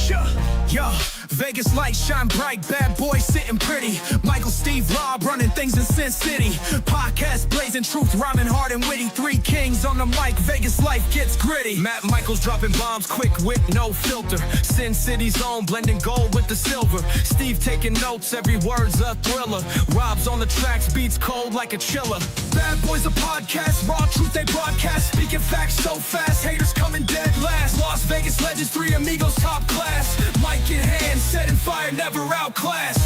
Yo, Vegas lights shine bright, bad boy sitting pretty. Michael, Steve, Rob running things in Sin City. Podcast blazing truth, rhyming hard and witty. Three kings on the mic, Vegas life gets gritty. Matt Michaels dropping bombs, quick wit, no filter. Sin City's own, blending gold with the silver. Steve taking notes, every word's a thriller. Rob's on the tracks, beats cold like a chiller. Bad Boys a podcast, raw truth they broadcast. Speaking facts so fast, haters coming dead last. Las Vegas legends, three amigos top class. Mic in hand, setting fire, never outclassed.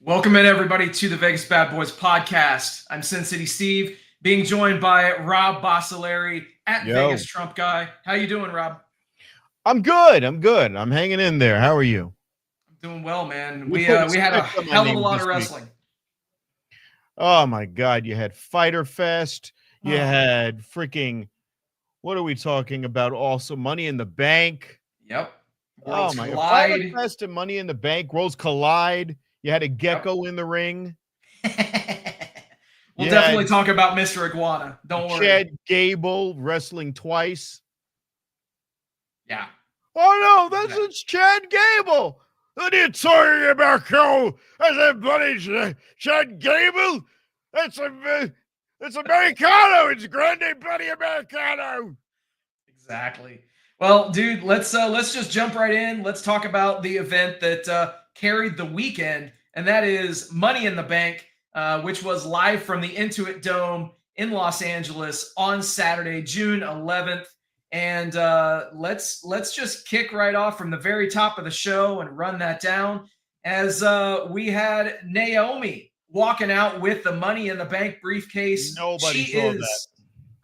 Welcome in, everybody, to the Vegas Badboyz podcast. I'm Sin City Steve, being joined by Rob Bossoleri at Vegas Trump Guy. How you doing, Rob? I'm good. I'm hanging in there. How are you? I'm doing well, man. We had a hell of a lot of wrestling. Oh my God! You had Fighter Fest. You had freaking. What are we talking about? Also, Money in the Bank. Yep. Worlds collide. Fighter Fest and Money in the Bank. Worlds collide. You had a gecko in the ring. We'll definitely talk about Mr. Iguana. Don't worry. Chad Gable wrestling twice. Yeah. Oh no, it's Chad Gable. What are you talking about, Cole? I said, buddy, Chad Gable. It's Americano. It's Grande Buddy Americano. Exactly. Well, dude, let's just jump right in. Let's talk about the event that carried the weekend, and that is Money in the Bank, which was live from the Intuit Dome in Los Angeles on Saturday, June 11th. And let's just kick right off from the very top of the show and run that down, as we had Naomi walking out with the Money in the Bank briefcase. Nobody saw that.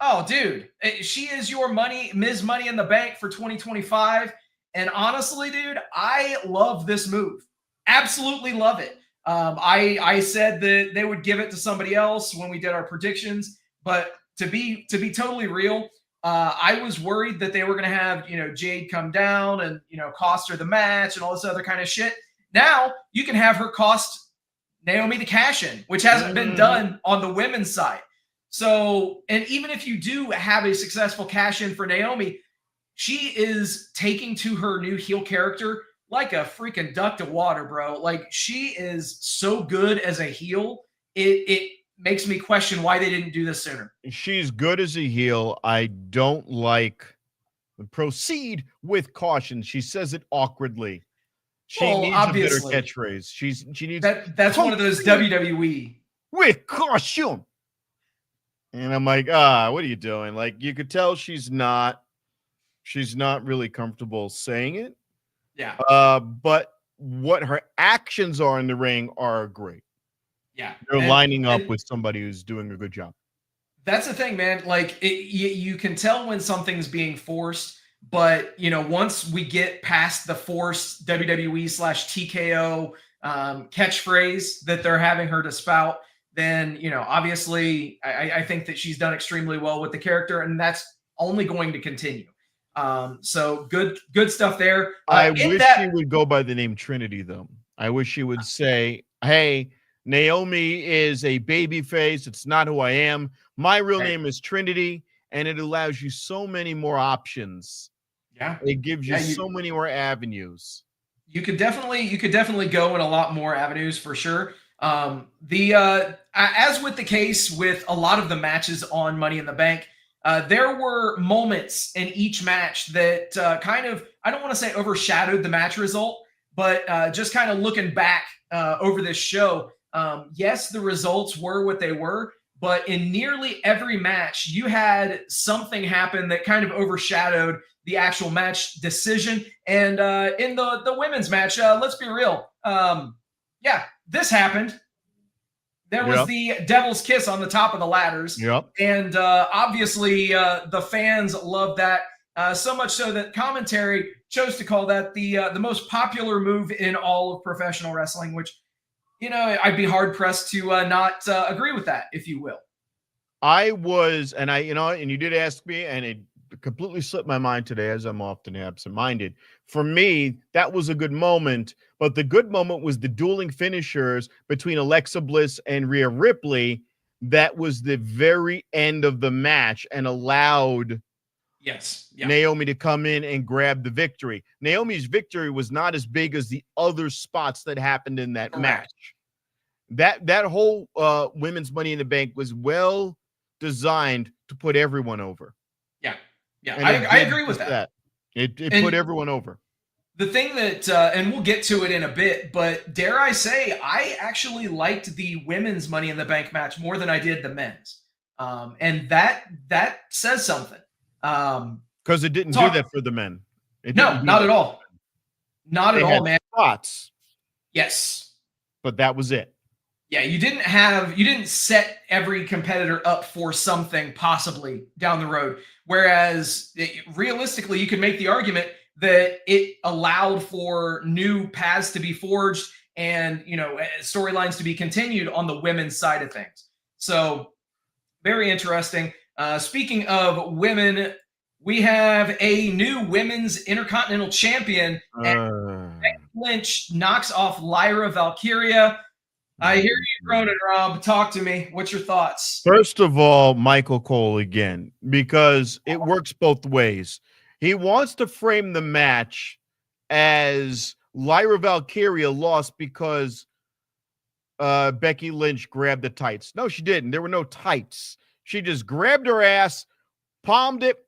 Oh, dude, she is your Ms. Money in the Bank for 2025. And honestly, dude, I love this move. Absolutely love it. I said that they would give it to somebody else when we did our predictions, but to be totally real, I was worried that they were going to have, Jade come down and, cost her the match and all this other kind of shit. Now you can have her cost Naomi the cash in, which hasn't been done on the women's side. So, and even if you do have a successful cash in for Naomi, she is taking to her new heel character like a freaking duck to water, bro. Like, she is so good as a heel. It makes me question why they didn't do this sooner. She's good as a heel. I don't like proceed with caution. She says it awkwardly. She needs obviously a better catchphrase. She needs that's one of those WWE with caution. And I'm like, what are you doing? Like, you could tell she's not really comfortable saying it. Yeah. But what her actions are in the ring are great. Yeah. They're lining up with somebody who's doing a good job. That's the thing, man. Like, you can tell when something's being forced, but, once we get past the forced WWE/TKO catchphrase that they're having her to spout, then, obviously I think that she's done extremely well with the character, and that's only going to continue. So good stuff there. I wish she would go by the name Trinity, though. I wish she would say, hey, Naomi is a baby face. It's not who I am. My real name is Trinity, and it allows you so many more options. Yeah. It gives you so many more avenues. You could definitely go in a lot more avenues for sure. As with the case with a lot of the matches on Money in the Bank, there were moments in each match that kind of, I don't want to say overshadowed the match result, but just kind of looking back over this show, yes, the results were what they were, but in nearly every match, you had something happen that kind of overshadowed the actual match decision. And in the women's match, let's be real. This happened. There was the devil's kiss on the top of the ladders. Yep. And obviously the fans loved that so much so that commentary chose to call that the most popular move in all of professional wrestling, which, I'd be hard pressed to not agree with that, if you will. I was, and and you did ask me, and it completely slipped my mind today, as I'm often absent-minded. For me, that was a good moment, but the good moment was the dueling finishers between Alexa Bliss and Rhea Ripley. That was the very end of the match and allowed Naomi to come in and grab the victory. Naomi's victory was not as big as the other spots that happened in that match. That whole women's Money in the Bank was well designed to put everyone over. Yeah, I agree with that. It put everyone over. The thing that, and we'll get to it in a bit, but dare I say, I actually liked the women's Money in the Bank match more than I did the men's. And that says something. Because it didn't do that for the men. No, not at all. Not at all, man. Spots. Yes. But that was it. Yeah, you didn't set every competitor up for something possibly down the road. Whereas realistically, you could make the argument that it allowed for new paths to be forged and, storylines to be continued on the women's side of things. So very interesting. Speaking of women, we have a new women's Intercontinental Champion. And Becky Lynch knocks off Lyra Valkyria. I hear you groaning, Rob. Talk to me. What's your thoughts? First of all, Michael Cole again, because it works both ways. He wants to frame the match as Lyra Valkyria lost because Becky Lynch grabbed the tights. No, she didn't. There were no tights. She just grabbed her ass, palmed it,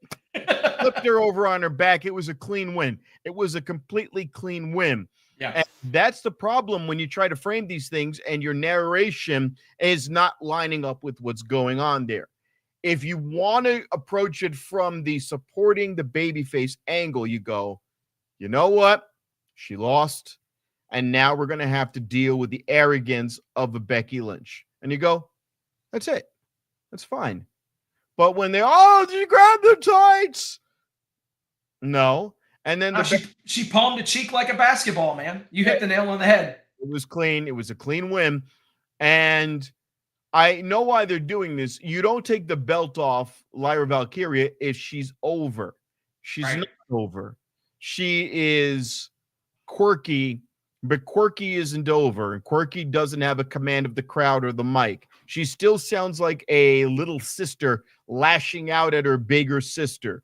flipped her over on her back. It was a clean win. It was a completely clean win. Yeah. And that's the problem when you try to frame these things and your narration is not lining up with what's going on there. If you want to approach it from the supporting the babyface angle, you go, you know what? She lost. And now we're going to have to deal with the arrogance of a Becky Lynch. And you go, that's it. That's fine. But when they, did you grab the tights? No. And then she palmed a cheek like a basketball, man. You hit the nail on the head. It was clean. It was a clean win. And I know why they're doing this. You don't take the belt off Lyra Valkyria if she's over. She's not over. She is quirky, but quirky isn't over. And quirky doesn't have a command of the crowd or the mic. She still sounds like a little sister lashing out at her bigger sister.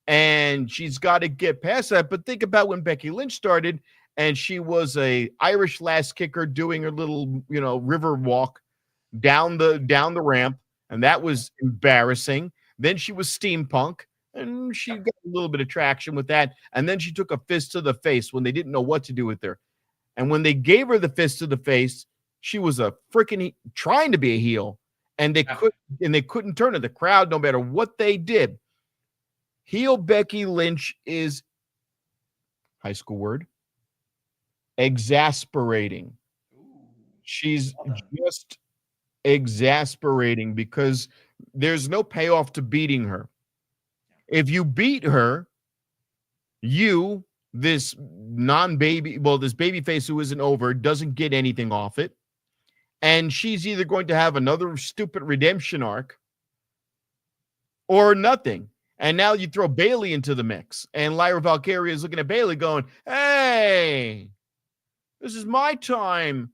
And she's got to get past that. But think about when Becky Lynch started and she was a Irish lass kicker doing her little, river walk down the ramp. And that was embarrassing. Then she was steampunk and she got a little bit of traction with that. And then she took a fist to the face when they didn't know what to do with her. And when they gave her the fist to the face, she was a freaking trying to be a heel. And they couldn't turn her. The crowd, no matter what they did. Heel Becky Lynch is, high school word, exasperating. She's just exasperating because there's no payoff to beating her. If you beat her, this babyface who isn't over, doesn't get anything off it. And she's either going to have another stupid redemption arc or nothing. And now you throw Bayley into the mix. And Lyra Valkyria is looking at Bayley going, hey, this is my time.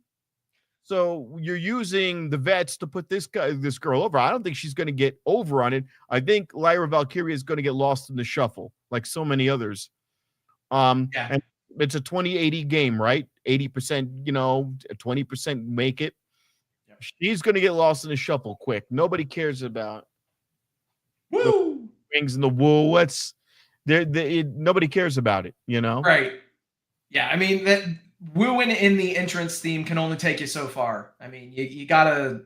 So you're using the vets to put this girl over. I don't think she's going to get over on it. I think Lyra Valkyria is going to get lost in the shuffle, like so many others. And it's a 20-80 game, right? 80%, 20% make it. Yeah. She's going to get lost in the shuffle quick. Nobody cares about the rings and the wool. Nobody cares about it, Right. Yeah, I mean that wooing in the entrance theme can only take you so far. I mean, you gotta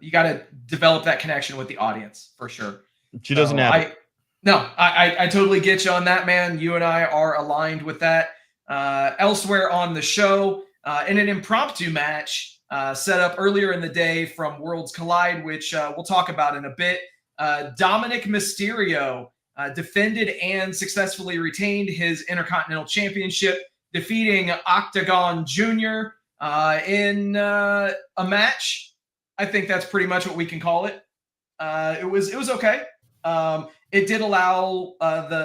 develop that connection with the audience for sure. She doesn't have it. I totally get you on that, man. You and I are aligned with that. Elsewhere on the show, in an impromptu match set up earlier in the day from Worlds Collide, which we'll talk about in a bit, Dominic Mysterio defended and successfully retained his Intercontinental Championship, defeating Octagon Jr. In a match. I think that's pretty much what we can call it. It was okay. It did allow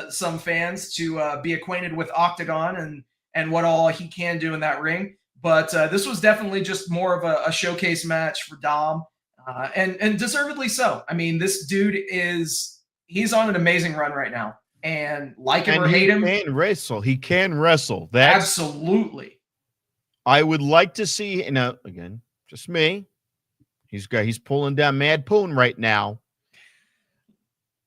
some fans to be acquainted with Octagon and what all he can do in that ring. But this was definitely just more of a showcase match for Dom, and deservedly so. I mean, this dude he's on an amazing run right now, and like him or hate him, he can wrestle. He can wrestle. Absolutely. I would like to see. Again, just me. He's pulling down Mad Poon right now.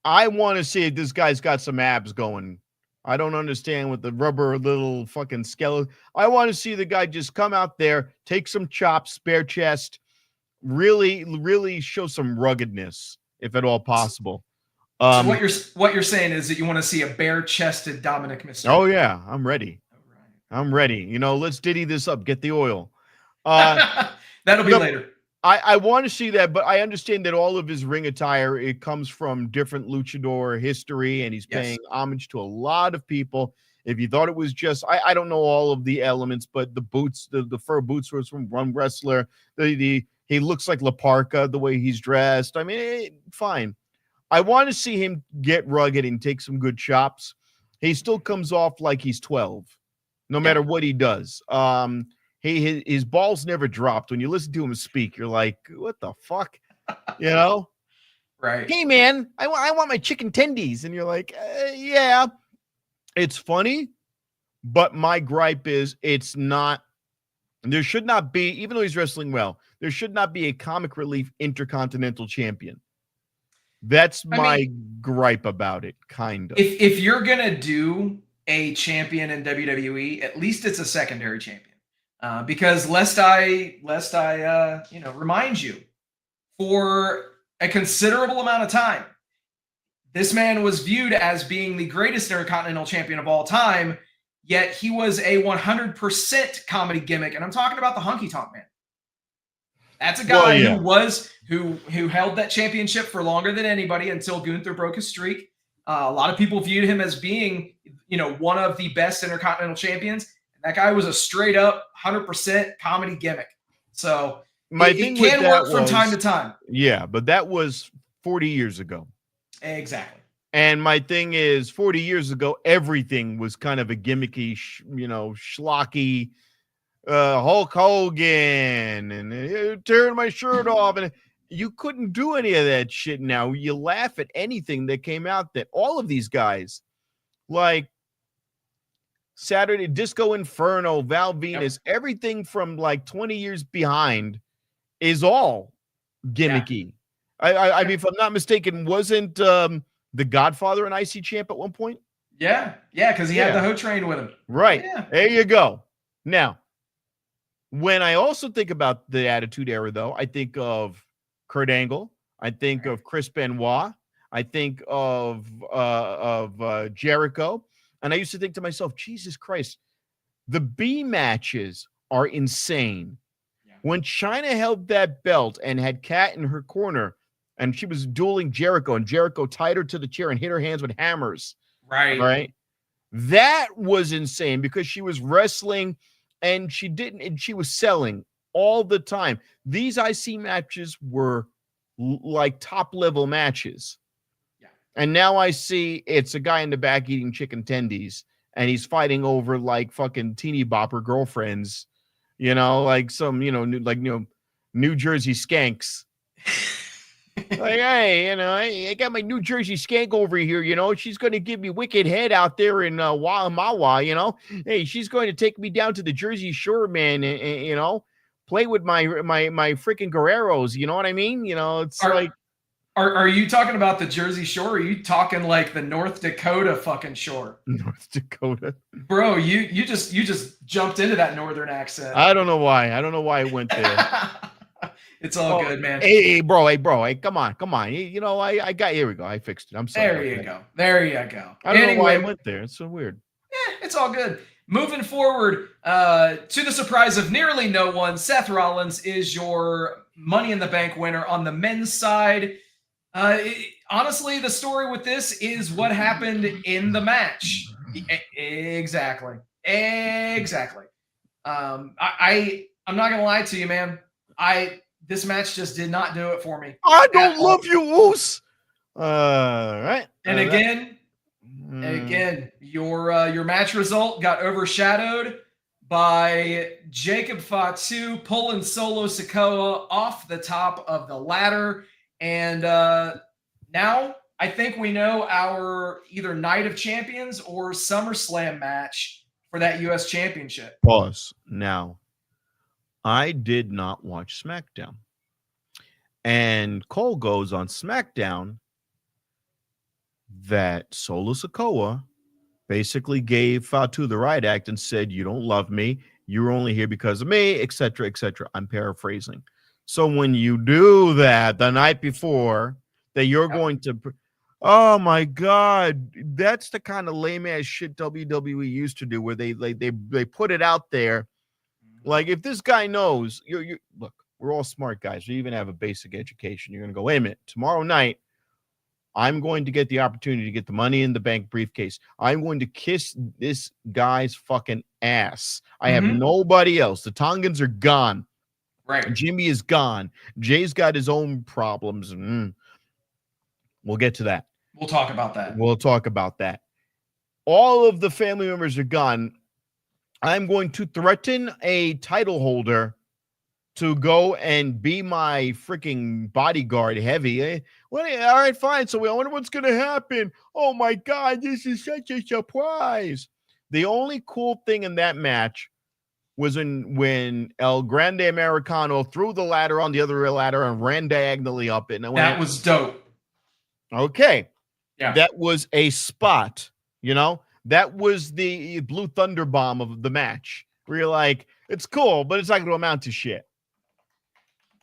I want to see if this guy's got some abs going. I don't understand with the rubber little fucking skeleton. I want to see the guy just come out there, take some chops, bare chest, really, really show some ruggedness, if at all possible. So what you're saying is that you want to see a bare-chested Dominic Mysterio. Oh yeah, I'm ready. I'm ready. Let's diddy this up. Get the oil. That'll be later. I want to see that, but I understand that all of his ring attire, it comes from different luchador history, and he's paying homage to a lot of people. If you thought it was just, I don't know all of the elements, but the boots, the fur boots was from one wrestler. He looks like La Parka, the way he's dressed. I mean, fine. I want to see him get rugged and take some good chops. He still comes off like he's 12, no matter what he does. His balls never dropped. When you listen to him speak, you're like, what the fuck? Right. Hey, man, I want my chicken tendies. And you're like, yeah, it's funny. But my gripe is there should not be, even though he's wrestling well, there should not be a comic relief intercontinental champion. That's my gripe about it, kind of. If you're going to do a champion in WWE, at least it's a secondary champion. Because lest I remind you, for a considerable amount of time, this man was viewed as being the greatest Intercontinental Champion of all time, yet he was a 100% comedy gimmick, and I'm talking about the Honky Tonk Man. That's a guy who held that championship for longer than anybody until Gunther broke his streak. A lot of people viewed him as being, one of the best Intercontinental Champions. That guy was a straight up 100% comedy gimmick. So it can work from time to time. Yeah, but that was 40 years ago. Exactly. And my thing is 40 years ago, everything was kind of a gimmicky, schlocky, Hulk Hogan and tearing my shirt off. And you couldn't do any of that shit now. You laugh at anything that came out that all of these guys, like Saturday Disco Inferno, Val Venus, everything from like 20 years behind is all gimmicky. I mean, if I'm not mistaken, wasn't the Godfather an IC champ at one point? Yeah, because he had the Ho Train with him. Right. Yeah. There you go. Now, when I also think about the Attitude Era, though, I think of Kurt Angle. I think of Chris Benoit. I think of Jericho. And I used to think to myself, Jesus Christ, the B matches are insane. Yeah. When Chyna held that belt and had Kat in her corner and she was dueling Jericho and Jericho tied her to the chair and hit her hands with hammers. Right. That was insane because she was wrestling and she was selling all the time. These IC matches were like top level matches. And now I see it's a guy in the back eating chicken tendies, and he's fighting over like fucking teeny bopper girlfriends, like some, New Jersey skanks. Like, hey, I got my New Jersey skank over here, she's going to give me wicked head out there in Walla. Hey, she's going to take me down to the Jersey Shore, man, and play with my freaking Guerreros, you know what I mean? It's like. Are you talking about the Jersey Shore? Or are you talking like the North Dakota fucking shore? North Dakota, bro. You just jumped into that northern accent. I don't know why. I went there. It's all good, man. Hey, bro. Hey, come on. I got. Here we go. I fixed it. I'm sorry. There you go. I don't know why I went there. It's so weird. It's all good. Moving forward, to the surprise of nearly no one, Seth Rollins is your Money in the Bank winner on the men's side. Honestly, the story with this is what happened in the match. Exactly. I'm not gonna lie to you, man. This match just did not do it for me. I don't love you, Oos. All right. And again, your match result got overshadowed by Jacob Fatu pulling Solo Sikoa off the top of the ladder. And now I think we know our either Night of Champions or SummerSlam match for that U.S. Championship. Pause. Now, I did not watch SmackDown. And Cole goes on SmackDown that Solo Sikoa basically gave Fatu the right act and said, you don't love me. You're only here because of me, etc., etc. I'm paraphrasing. So when you do that the night before, that you're going to, oh my God, that's the kind of lame ass shit WWE used to do, where they put it out there. Like, if this guy knows, you look, we're all smart guys. We even have a basic education. You're going to go, wait a minute, tomorrow night, I'm going to get the opportunity to get the Money in the Bank briefcase. I'm going to kiss this guy's fucking ass. I have nobody else. The Tongans are gone. Right. Jimmy is gone. Jay's got his own problems. We'll get to that. We'll talk about that. We'll talk about that. All of the family members are gone. I'm going to threaten a title holder to go and be my freaking bodyguard heavy. Well, all right, fine. So I wonder what's going to happen. Oh my God, this is such a surprise. The only cool thing in that match was when El Grande Americano threw the ladder on the other ladder and ran diagonally up it. And that was dope. Okay. Yeah. That was a spot, you know? That was the Blue Thunder Bomb of the match. Where you're like, it's cool, but it's not going to amount to shit.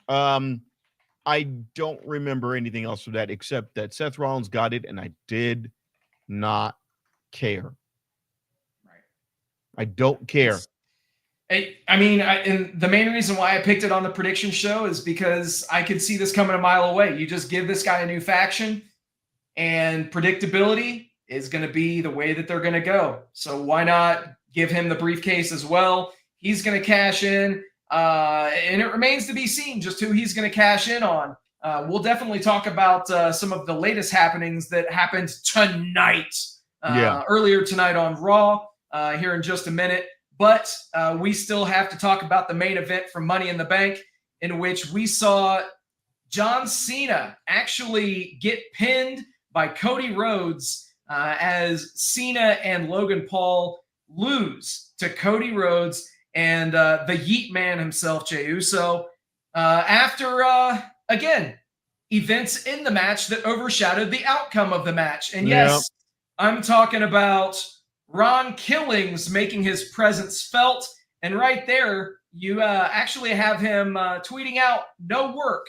I don't remember anything else from that except that Seth Rollins got it, and I did not care. Right. I don't care. And the main reason why I picked it on the prediction show is because I could see this coming a mile away. You just give this guy a new faction, and predictability is going to be the way that they're going to go. So why not give him the briefcase as well? He's going to cash in. And it remains to be seen just who he's going to cash in on. We'll definitely talk about some of the latest happenings that happened tonight, earlier tonight on Raw, here in just a minute. But we still have to talk about the main event from Money in the Bank, in which we saw John Cena actually get pinned by Cody Rhodes as Cena and Logan Paul lose to Cody Rhodes and the Yeet Man himself, Jey Uso, after, again, events in the match that overshadowed the outcome of the match. And yes, I'm talking about Ron Killings making his presence felt. And right there, you actually have him tweeting out, no work.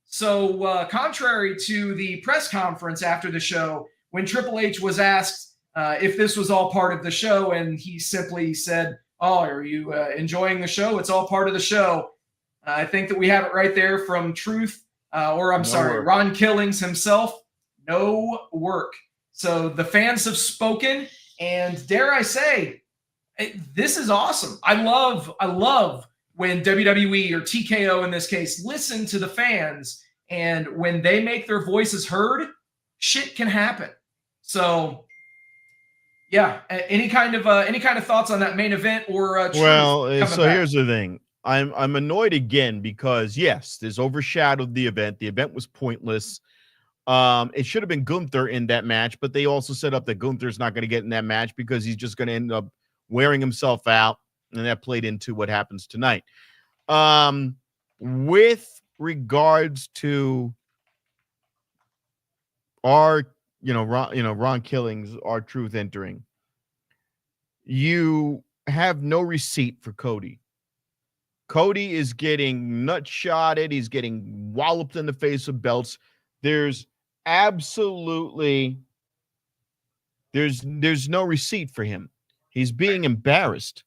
So contrary to the press conference after the show, when Triple H was asked if this was all part of the show, and he simply said, oh, are you enjoying the show? It's all part of the show. I think that we have it right there from Ron Killings himself. No work. So the fans have spoken, and dare I say, this is awesome. I love when WWE or TKO in this case listen to the fans, and when they make their voices heard, shit can happen. So yeah, any kind of thoughts on that main event or here's the thing. I'm annoyed again because yes, this overshadowed the event. The event was pointless. It should have been Gunther in that match, but they also set up that Gunther's not going to get in that match because he's just going to end up wearing himself out, and that played into what happens tonight. With regards to our Ron Killings, our truth entering, you have no receipt for Cody. Cody is getting nut-shotted. He's getting walloped in the face with belts. There's absolutely there's no receipt for him. He's being embarrassed.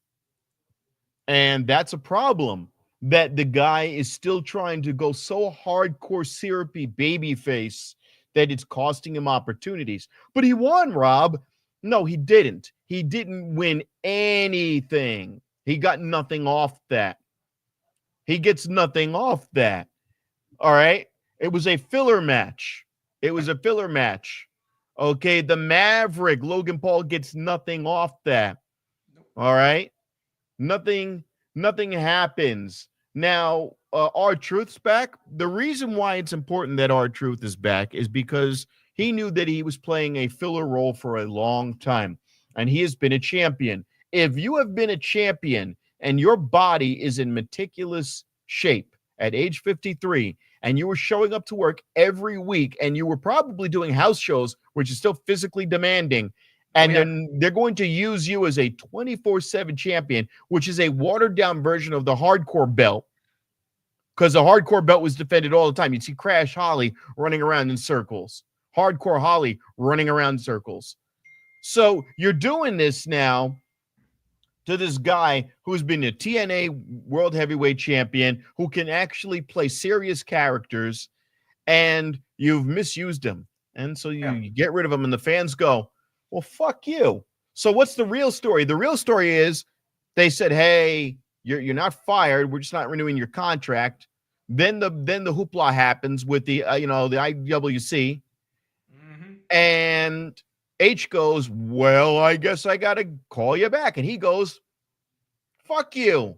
And that's a problem, that the guy is still trying to go so hardcore syrupy babyface that it's costing him opportunities. But he won, Rob. No, he didn't. He didn't win anything. He got nothing off that. He gets nothing off that. All right? It was a filler match. It was a filler match. Okay, the Maverick, Logan Paul gets nothing off that. All right, nothing happens. Now, R-Truth's back. The reason why it's important that R-Truth is back is because he knew that he was playing a filler role for a long time, and he has been a champion. If you have been a champion and your body is in meticulous shape at age 53, and you were showing up to work every week, and you were probably doing house shows, which is still physically demanding, and then they're going to use you as a 24/7 champion, which is a watered-down version of the hardcore belt, because the hardcore belt was defended all the time. You'd see Crash Holly running around in circles, Hardcore Holly running around in circles. So you're doing this now to this guy who's been a TNA World Heavyweight Champion, who can actually play serious characters, and you've misused him. And so you get rid of him, and the fans go, well, fuck you. So what's the real story? The real story is they said, hey, you're not fired. We're just not renewing your contract. Then the hoopla happens with the the IWC. Mm-hmm. And H goes, well, I guess I got to call you back. And he goes, fuck you.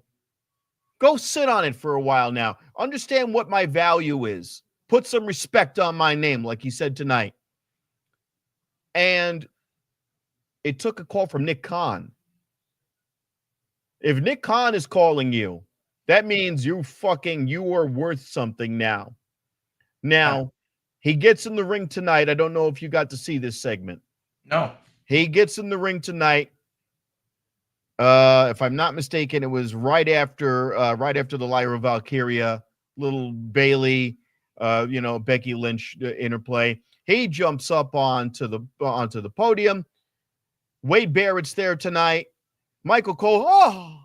Go sit on it for a while now. Understand what my value is. Put some respect on my name, like he said tonight. And it took a call from Nick Khan. If Nick Khan is calling you, that means you are worth something now. Now, he gets in the ring tonight. I don't know if you got to see this segment. No. He gets in the ring tonight. If I'm not mistaken, it was right after the Lyra Valkyria, little Bailey, Becky Lynch interplay. He jumps up onto the podium. Wade Barrett's there tonight. Michael Cole,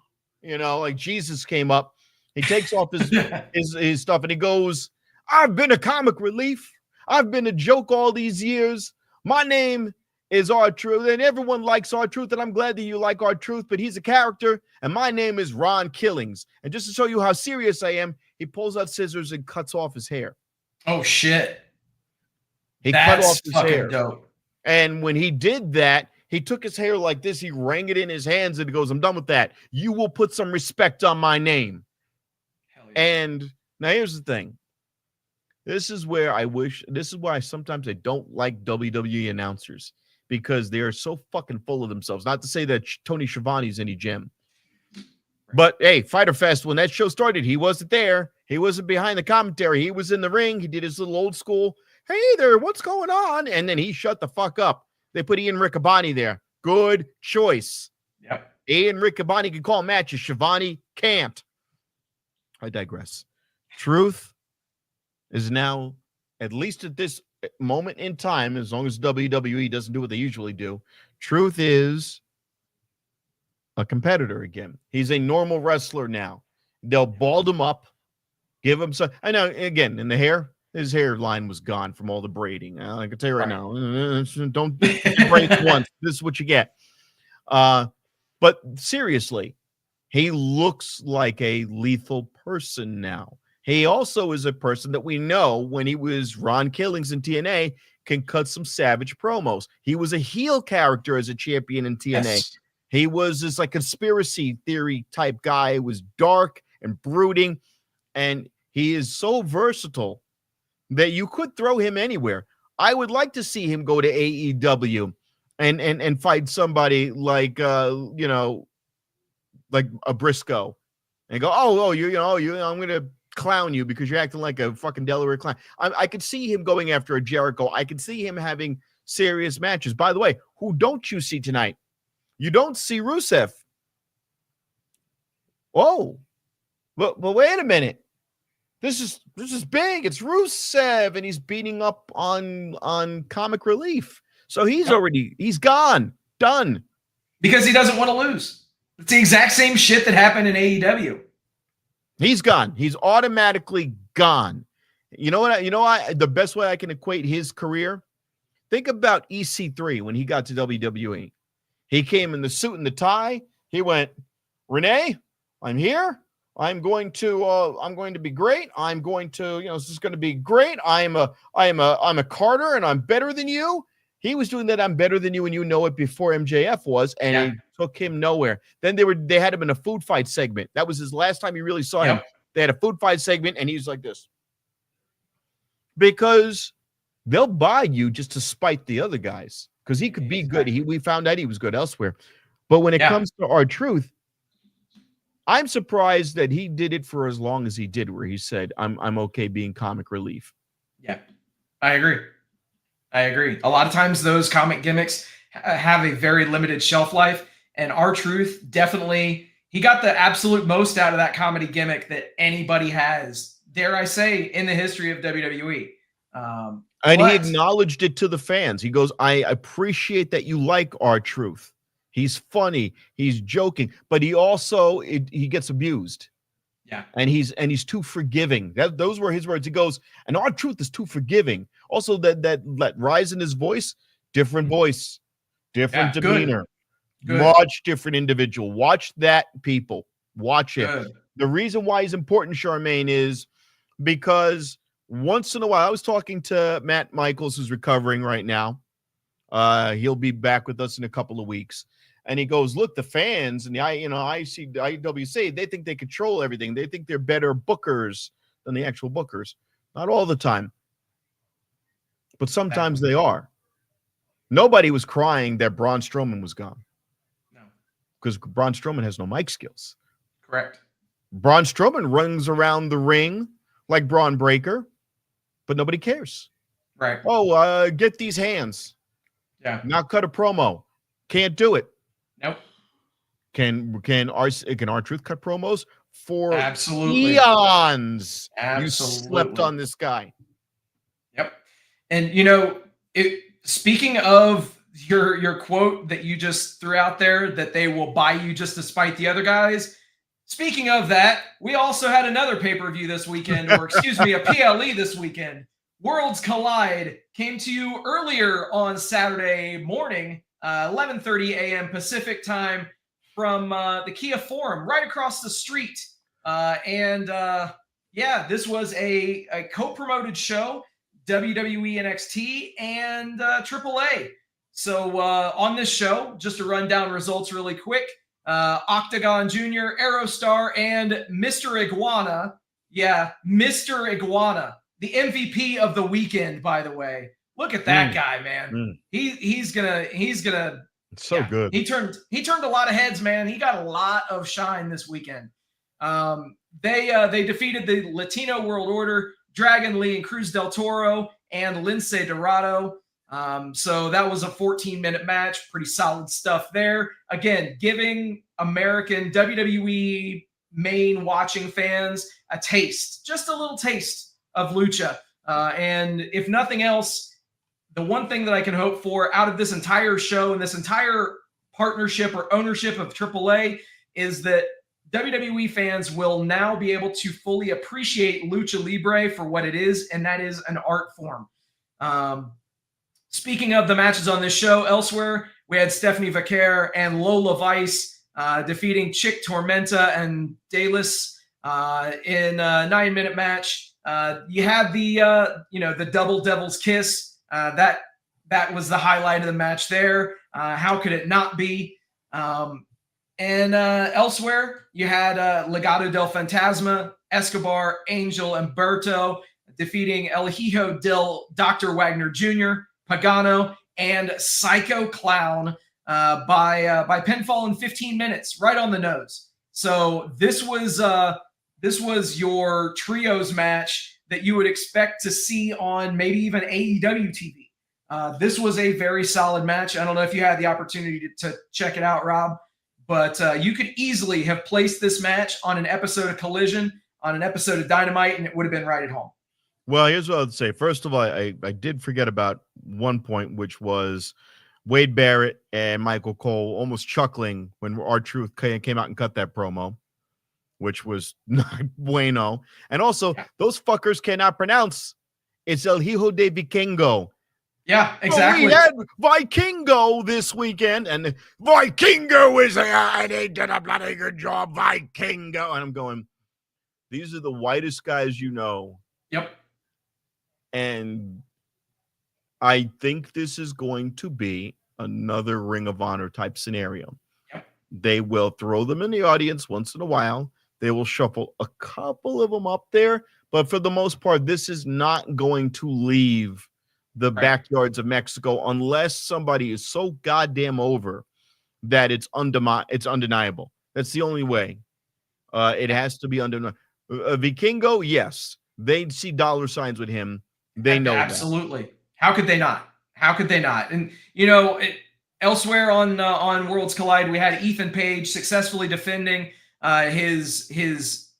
like Jesus came up. He takes off his stuff and he goes, I've been a comic relief. I've been a joke all these years. My name is R-Truth, and everyone likes R-Truth, and I'm glad that you like R-Truth, but he's a character, and my name is Ron Killings. And just to show you how serious I am, he pulls out scissors and cuts off his hair. Oh, shit. He cut off his hair. Dope. And when he did that, he took his hair like this, he rang it in his hands, and he goes, I'm done with that. You will put some respect on my name. Hell yeah. And now here's the thing. This is why sometimes I don't like WWE announcers, because they are so fucking full of themselves. Not to say that Tony Schiavone's any gem. But, hey, Fyter Fest, when that show started, he wasn't there. He wasn't behind the commentary. He was in the ring. He did his little old school, hey there, what's going on? And then he shut the fuck up. They put Ian Riccaboni there. Good choice. Yep. Ian Riccaboni can call matches. Schiavone can't. I digress. Truth is now, at least at this moment in time, as long as WWE doesn't do what they usually do, Truth is a competitor again. He's a normal wrestler now. They'll bald him up, give him some. I know, again, in the hair, his hairline was gone from all the braiding. I can tell you right now, don't braid once. This is what you get. But seriously, he looks like a lethal person now. He also is a person that we know, when he was Ron Killings in TNA, can cut some savage promos. He was a heel character as a champion in TNA. Yes. He was this like conspiracy theory type guy. He was dark and brooding, and he is so versatile that you could throw him anywhere. I would like to see him go to AEW and fight somebody like like a Briscoe, and go, I'm gonna clown you because you're acting like a fucking Delaware clown. I could see him going after a Jericho. I could see him having serious matches. By the way, who don't you see tonight? You don't see Rusev. Oh, but wait a minute. This is big. It's Rusev, and he's beating up on Comic Relief. So he's gone, done. Because he doesn't want to lose. It's the exact same shit that happened in AEW. He's gone. He's automatically gone. You know what? The best way I can equate his career. Think about EC3 when he got to WWE. He came in the suit and the tie. He went, Renee, I'm here. I'm going to be great. I'm going to, this is going to be great. I'm a Carter and I'm better than you. He was doing that. I'm better than you. And you know it before MJF was, and it took him nowhere. Then they had him in a food fight segment. That was his last time you really saw him. They had a food fight segment and he's like this because they'll buy you just to spite the other guys because he could be good. We found out he was good elsewhere. But when it comes to R-Truth, I'm surprised that he did it for as long as he did, where he said, I'm okay being comic relief. Yeah, I agree. A lot of times those comic gimmicks have a very limited shelf life, and R-Truth definitely, he got the absolute most out of that comedy gimmick that anybody has, dare I say, in the history of WWE. And he acknowledged it to the fans. He goes, I appreciate that you like R-Truth. He's funny. He's joking, but he also he gets abused. Yeah, and he's too forgiving. Those were his words. He goes, and R-Truth is too forgiving. Also, that rise in his voice, different voice, different demeanor, much different individual. Watch that, people. Watch it. The reason why he's important, Charmaine, is because once in a while, I was talking to Matt Michaels, who's recovering right now. He'll be back with us in a couple of weeks. And he goes, look, the fans and the IWC, they think they control everything. They think they're better bookers than the actual bookers. Not all the time, but sometimes they are. Nobody was crying that Braun Strowman was gone. No. Because Braun Strowman has no mic skills. Correct. Braun Strowman runs around the ring like Braun Breaker, but nobody cares. Right. Oh, get these hands. Yeah. Now cut a promo. Can't do it. Nope. Can R-Truth cut promos for absolutely eons? Absolutely. You slept on this guy. Yep. And speaking of your quote that you just threw out there, that they will buy you just to spite the other guys. Speaking of that, we also had another pay-per-view this weekend, or excuse me, a PLE this weekend. Worlds Collide came to you earlier on Saturday morning, 11:30 a.m. Pacific time from the Kia Forum right across the street. This was a co-promoted show, WWE NXT and AAA. So on this show, just to run down results really quick, Octagon Jr., Aerostar, and Mr. Iguana. Yeah, Mr. Iguana, the MVP of the weekend, by the way. Look at that guy, man. He's gonna it's so good. He turned a lot of heads, man. He got a lot of shine this weekend. They defeated the Latino World Order, Dragon Lee and Cruz del Toro, and Lince Dorado. So that was a 14-minute match. Pretty solid stuff there. Again, giving American WWE main watching fans a taste, just a little taste of lucha. And if nothing else, the one thing that I can hope for out of this entire show and this entire partnership or ownership of AAA is that WWE fans will now be able to fully appreciate Lucha Libre for what it is, and that is an art form. Speaking of the matches on this show, elsewhere, we had Stephanie Vaquer and Lola Vice defeating Chick Tormenta and Dallas in a 9-minute match. You had the double Devil's Kiss. That was the highlight of the match there. How could it not be? And elsewhere, you had Legado del Fantasma, Escobar, Angel, and Berto defeating El Hijo del Dr. Wagner Jr., Pagano, and Psycho Clown by pinfall in 15 minutes, right on the nose. So this was your trios match that you would expect to see on maybe even AEW TV. This was a very solid match. I don't know if you had the opportunity to check it out, Rob, but you could easily have placed this match on an episode of Collision, on an episode of Dynamite, and it would have been right at home. Well, here's what I would say. First of all, I did forget about one point, which was Wade Barrett and Michael Cole almost chuckling when R-Truth came out and cut that promo, which was not bueno. And also, those fuckers cannot pronounce. It's El Hijo de Vikingo. Yeah, exactly. We had Vikingo this weekend, and Vikingo is and he did a bloody good job, Vikingo. And I'm going, These are the whitest guys you know. Yep. And I think this is going to be another Ring of Honor type scenario. Yep. They will throw them in the audience once in a while. They will shuffle a couple of them up there. But for the most part, this is not going to leave the backyards of Mexico unless somebody is so goddamn over that it's undeniable. That's the only way. It has to be undeniable. Vikingo, yes. They see dollar signs with him. They know absolutely. That. How could they not? How could they not? And you know, elsewhere on Worlds Collide, we had Ethan Page successfully defending his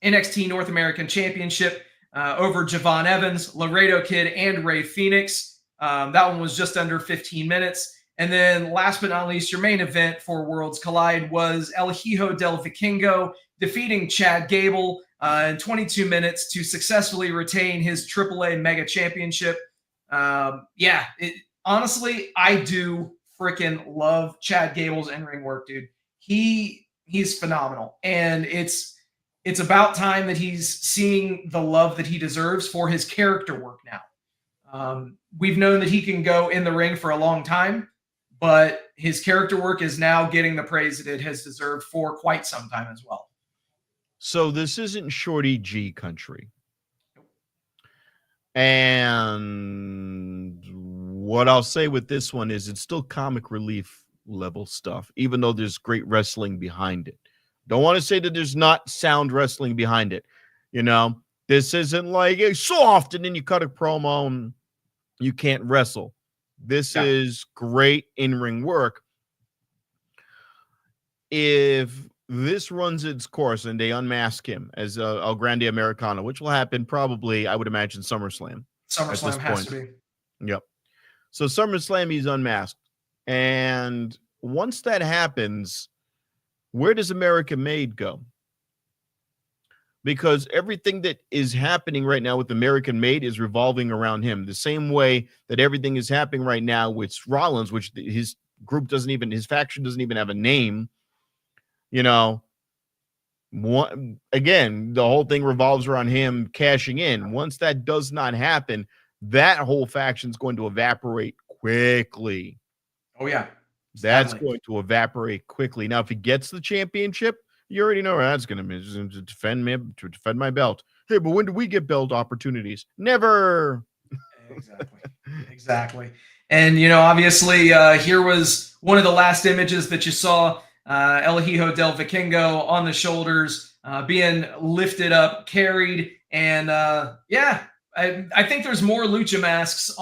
NXT North American Championship over Javon Evans, Laredo Kid, and Ray Phoenix. That one was just under 15 minutes. And then last but not least, your main event for Worlds Collide was El Hijo del Vikingo defeating Chad Gable in 22 minutes to successfully retain his AAA Mega Championship. Honestly, I do freaking love Chad Gable's in-ring work, dude. He's phenomenal. And it's about time that he's seeing the love that he deserves for his character work now. We've known that he can go in the ring for a long time, but his character work is now getting the praise that it has deserved for quite some time as well. So this isn't Shorty G country. And what I'll say with this one is it's still comic relief level stuff, even though there's great wrestling behind it. Don't want to say that there's not sound wrestling behind it. You know, this isn't like so often and you cut a promo and you can't wrestle. This is great in-ring work. If this runs its course and they unmask him as El Grande Americano, which will happen probably, I would imagine, SummerSlam. SummerSlam has to be. Yep. So SummerSlam, he's unmasked. And once that happens, where does American Made go? Because everything that is happening right now with American Made is revolving around him. The same way that everything is happening right now with Rollins, which his group doesn't even, his faction doesn't even have a name. You know, again, the whole thing revolves around him cashing in. Once that does not happen, that whole faction is going to evaporate quickly. Oh, yeah. That's going to evaporate quickly. Now, if he gets the championship, you already know where that's going to be. To defend my belt. Hey, but when do we get belt opportunities? Never. Exactly. And, you know, obviously, here was one of the last images that you saw. El Hijo del Vikingo on the shoulders, being lifted up, carried. And, I think there's more lucha masks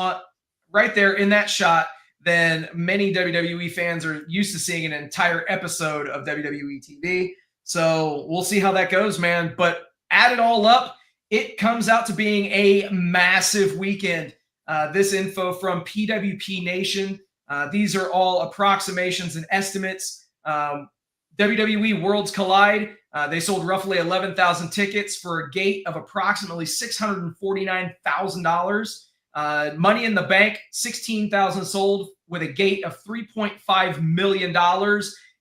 right there in that shot than many WWE fans are used to seeing an entire episode of WWE TV. So we'll see how that goes, man. But add it all up, it comes out to being a massive weekend. This info from PWP Nation. These are all approximations and estimates. WWE Worlds Collide, they sold roughly 11,000 tickets for a gate of approximately $649,000. Money in the Bank, 16,000 sold with a gate of $3.5 million.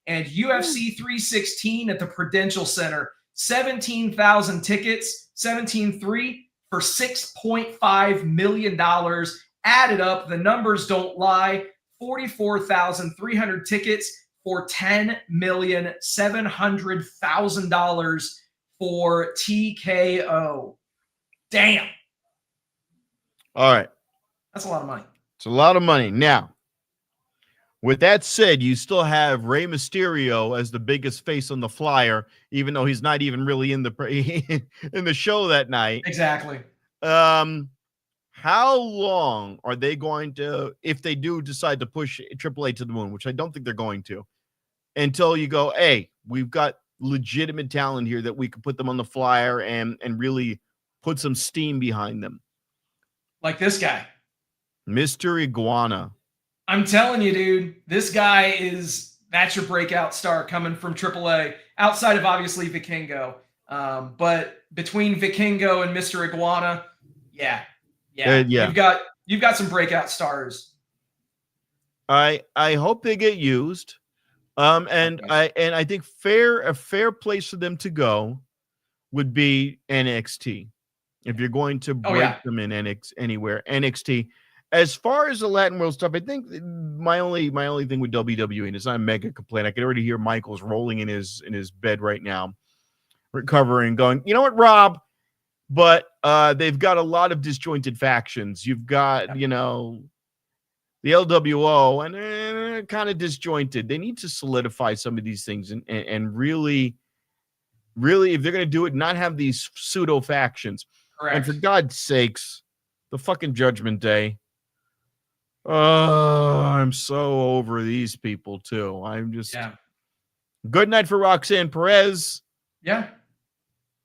And UFC 316 at the Prudential Center, 17,000 tickets, 17.3 for $6.5 million. Added up, the numbers don't lie, 44,300 tickets for $10,700,000 for TKO. Damn. All right. That's a lot of money. It's a lot of money. Now, with that said, you still have Rey Mysterio as the biggest face on the flyer, even though he's not even really in the in the show that night. Exactly. How long are they going to, if they do decide to push AAA to the moon, which I don't think they're going to, until you go, hey, we've got legitimate talent here that we could put them on the flyer and really put some steam behind them? Like this guy. Mr. Iguana. I'm telling you, dude, this guy that's your breakout star coming from AAA, outside of obviously Vikingo. But between Vikingo and Mr. Iguana, you've got some breakout stars. I hope they get used. And I think a fair place for them to go would be NXT. If you're going to break them in anywhere, NXT. As far as the Latin world stuff, I think my only thing with WWE, and it's not a mega complaint. I can already hear Michael's rolling in his bed right now, recovering, going, you know what, Rob? But they've got a lot of disjointed factions. You've got, you know, the LWO, and kind of disjointed. They need to solidify some of these things and really, if they're going to do it, not have these pseudo factions. Correct. And for God's sakes, the fucking Judgment Day. Oh, I'm so over these people too. I'm just good night for Roxanne Perez. Yeah.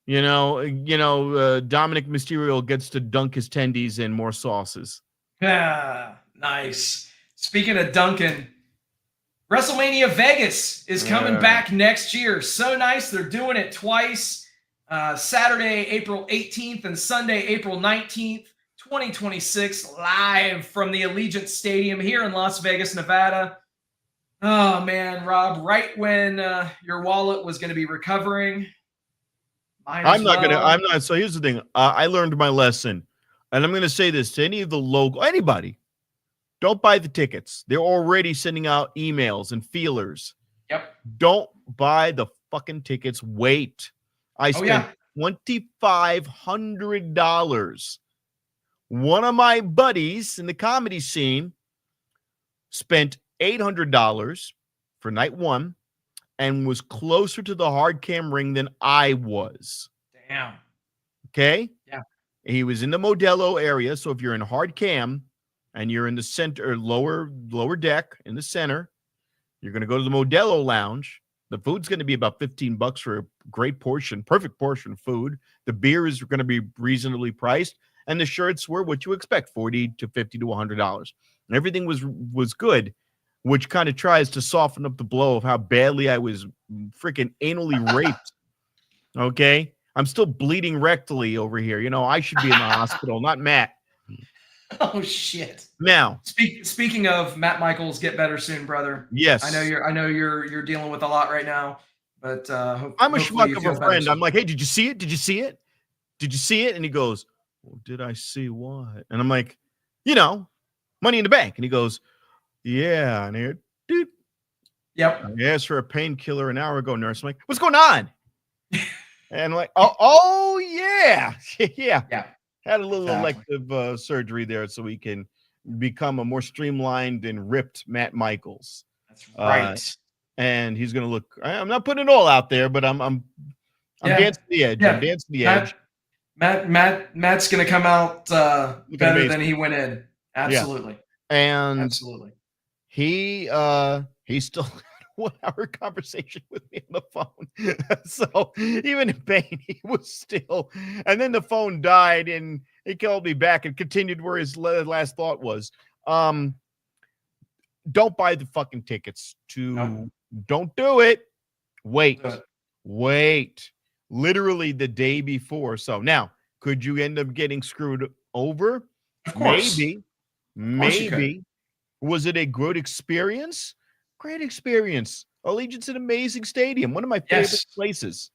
You know, Dominic Mysterio gets to dunk his tendies in more sauces. Yeah, nice. Speaking of Duncan, WrestleMania Vegas is coming back next year. So nice. They're doing it twice. Saturday, April 18th and Sunday, April 19th, 2026, live from the Allegiant Stadium here in Las Vegas, Nevada. Oh, man, Rob, right when your wallet was going to be recovering. So here's the thing. I learned my lesson, and I'm going to say this to anybody. Don't buy the tickets. They're already sending out emails and feelers. Yep. Don't buy the fucking tickets. Wait. I spent $2,500. One of my buddies in the comedy scene spent $800 for night one and was closer to the hard cam ring than I was. Damn. Okay? Yeah. He was in the Modelo area, so if you're in hard cam and you're in the center, lower deck in the center, you're going to go to the Modelo lounge. The food's going to be about $15 for a great portion, perfect portion of food. The beer is going to be reasonably priced, and the shirts were what you expect, $40 to $50 to $100. And everything was good, which kind of tries to soften up the blow of how badly I was freaking anally raped. Okay? I'm still bleeding rectally over here. You know, I should be in the hospital, not Matt. Oh shit! Now, speaking of Matt Michaels, get better soon, brother. Yes, I know you're dealing with a lot right now, but I'm a schmuck of a friend. I'm like, hey, did you see it? Did you see it? Did you see it? And he goes, well, did I see what? And I'm like, you know, Money in the Bank. And he goes, yeah. And here, dude. Yep. I asked for a painkiller an hour ago, nurse. I'm like, what's going on? And I'm like, oh yeah, yeah. Had a little elective surgery there so we can become a more streamlined and ripped Matt Michaels. That's right. And he's going to look, I'm not putting it all out there, but I'm dancing the edge. Yeah. I'm dancing the edge. Matt's going to come out better than he went in. Absolutely. Yeah. And absolutely. He still had a 1 hour conversation with me on the phone. So even in pain, he was still, and then the phone died and he called me back and continued where his last thought was. Don't buy the fucking tickets don't do it. Wait. Literally the day before. So now, could you end up getting screwed over? Of course. Maybe. Was it a good experience? Great experience. Allegiant's an amazing stadium. One of my favorite places.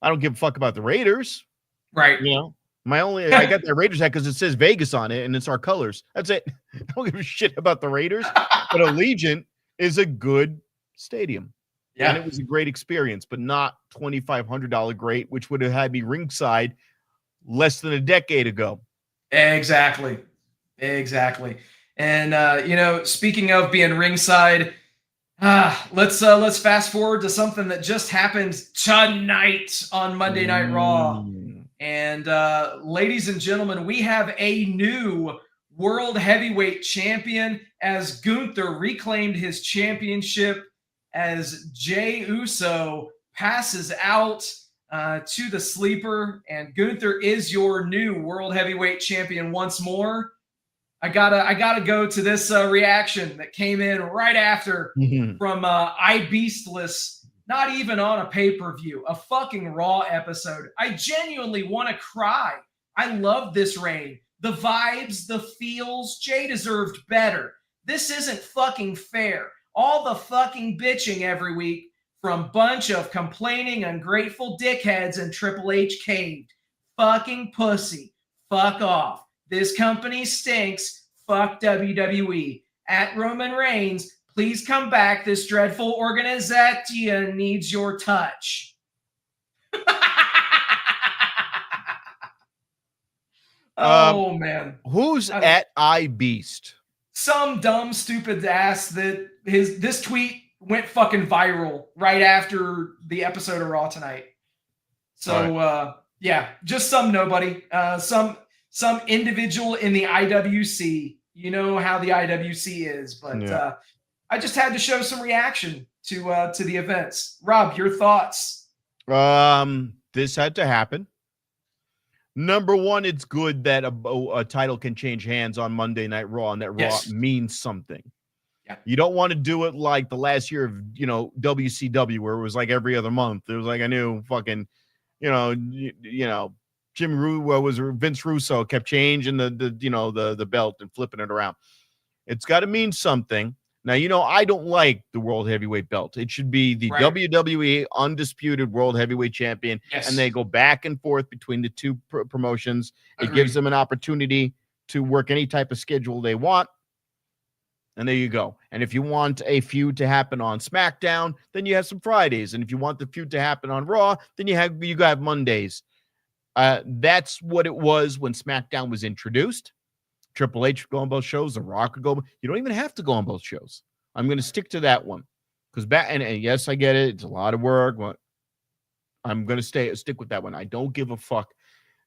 I don't give a fuck about the Raiders. Right. You know, I got the Raiders hat because it says Vegas on it and it's our colors. That's it. I don't give a shit about the Raiders. But Allegiant is a good stadium. Yeah. And it was a great experience, but not $2,500 great, which would have had me ringside less than a decade ago. Exactly. And speaking of being ringside, let's fast forward to something that just happened tonight on Monday Night Raw. And ladies and gentlemen, we have a new World Heavyweight Champion as Gunther reclaimed his championship as Jey Uso passes out to the sleeper, and Gunther is your new World Heavyweight Champion once more. I gotta go to this reaction that came in right after from iBeastless, not even on a pay-per-view, a fucking Raw episode. I genuinely want to cry. I love this reign. The vibes, the feels. Jay deserved better. This isn't fucking fair. All the fucking bitching every week from bunch of complaining, ungrateful dickheads, and Triple H caved. Fucking pussy. Fuck off. This company stinks. Fuck WWE. At Roman Reigns, please come back. This dreadful organization needs your touch. Oh, man. Who's at iBeast? Some dumb, stupid ass that this tweet went fucking viral right after the episode of Raw tonight. So, yeah, just some nobody. Some individual in the IWC. You know how the IWC is. But I just had to show some reaction to the events. Rob, your thoughts? This had to happen. Number one, it's good that a title can change hands on Monday Night Raw, and that Raw means something. Yeah. You don't want to do it like the last year of, WCW, where it was like every other month. It was like a new fucking, Vince Russo kept changing the belt and flipping it around. It's got to mean something. Now, I don't like the World Heavyweight belt. It should be the WWE undisputed World Heavyweight Champion, and they go back and forth between the two promotions. It gives them an opportunity to work any type of schedule they want, and there you go. And if you want a feud to happen on SmackDown, then you have some Fridays, and if you want the feud to happen on Raw, then you got Mondays. That's what it was when SmackDown was introduced. Triple H would go on both shows. The Rock would go. You don't even have to go on both shows. I'm going to stick to that one because and yes, I get it. It's a lot of work, but I'm going to stick with that one. I don't give a fuck.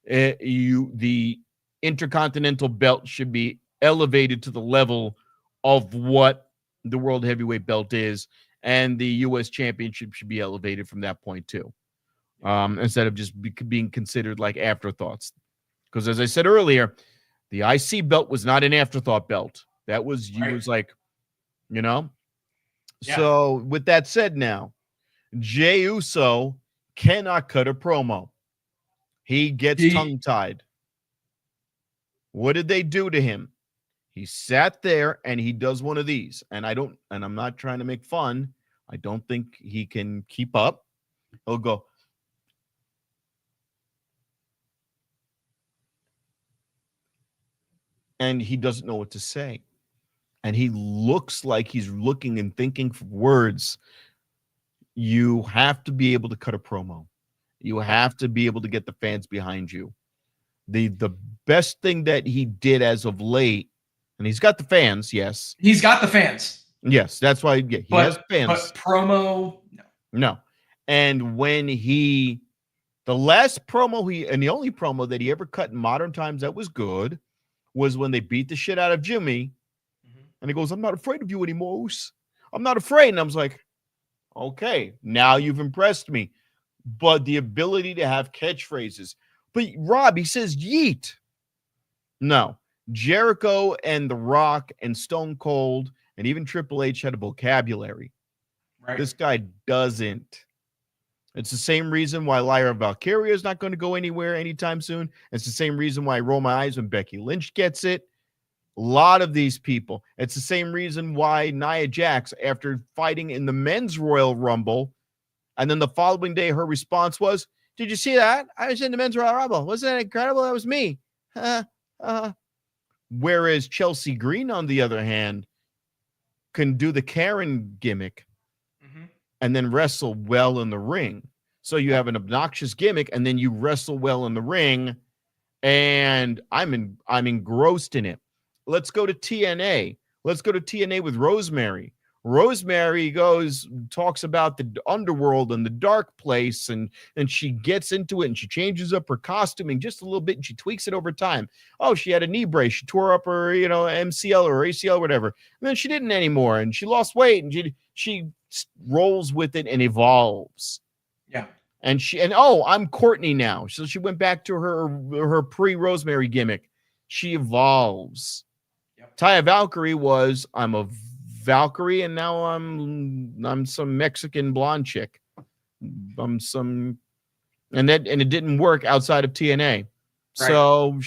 The Intercontinental belt should be elevated to the level of what the World Heavyweight belt is, and the U.S. Championship should be elevated from that point too, instead of just being considered like afterthoughts. Because as I said earlier, the IC belt was not an afterthought belt. That was was like, Yeah. So with that said, now Jey Uso cannot cut a promo. He gets tongue-tied. What did they do to him? He sat there and he does one of these. And I'm not trying to make fun. I don't think he can keep up. He'll go. And he doesn't know what to say. And he looks like he's looking and thinking for words. You have to be able to cut a promo. You have to be able to get the fans behind you. The best thing that he did as of late, and he's got the fans, yes. He's got the fans. Yes, that's why he has fans. But promo, no. And when the last promo and the only promo that he ever cut in modern times that was good was when they beat the shit out of Jimmy. And he goes, I'm not afraid of you anymore, Oos. I'm not afraid. And I was like, okay, now you've impressed me. But the ability to have catchphrases. But Rob, he says yeet. No. Jericho and The Rock and Stone Cold and even Triple H had a vocabulary. Right. This guy doesn't. It's the same reason why Lyra Valkyria is not going to go anywhere anytime soon. It's the same reason why I roll my eyes when Becky Lynch gets it. A lot of these people. It's the same reason why Nia Jax, after fighting in the men's Royal Rumble, and then the following day her response was, did you see that? I was in the men's Royal Rumble. Wasn't that incredible? That was me. Whereas Chelsea Green, on the other hand, can do the Karen gimmick and then wrestle well in the ring. So you have an obnoxious gimmick and then you wrestle well in the ring, and I'm engrossed in it. Let's go to TNA. Let's go to TNA with Rosemary. Rosemary talks about the underworld and the dark place, and she gets into it and she changes up her costuming just a little bit and she tweaks it over time. Oh, she had a knee brace. She tore up her, MCL or ACL, whatever. And then she didn't anymore, and she lost weight, and she rolls with it and evolves. Yeah. And I'm Courtney now. So she went back to her pre-Rosemary gimmick. She evolves. Yep. Taya Valkyrie was, I'm a Valkyrie, and now I'm some Mexican blonde chick. And it didn't work outside of TNA. Right. So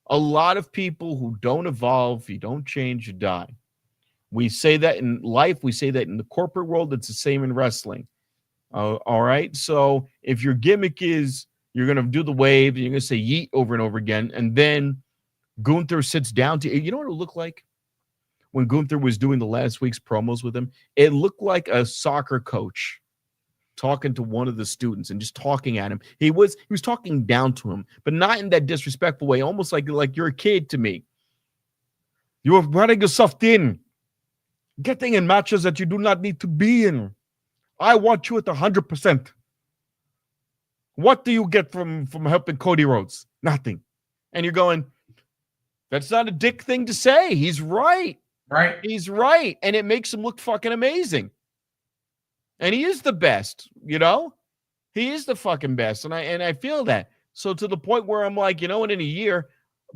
a lot of people who don't evolve, you don't change, you die. We say that in life. We say that in the corporate world. It's the same in wrestling. All right. So if your gimmick is you're going to do the wave and you're going to say yeet over and over again, and then Gunther sits down to you know what it looked like when Gunther was doing the last week's promos with him? It looked like a soccer coach talking to one of the students and just talking at him. He was talking down to him, but not in that disrespectful way, almost like you're a kid to me. You are running yourself thin, getting in matches that you do not need to be in. I want you at 100%. What do you get from helping Cody Rhodes? Nothing. And you're going, that's not a dick thing to say. He's right. Right. He's right. And it makes him look fucking amazing. And he is the best, you know? He is the fucking best. And I feel that. So to the point where I'm like, you know what, in a year,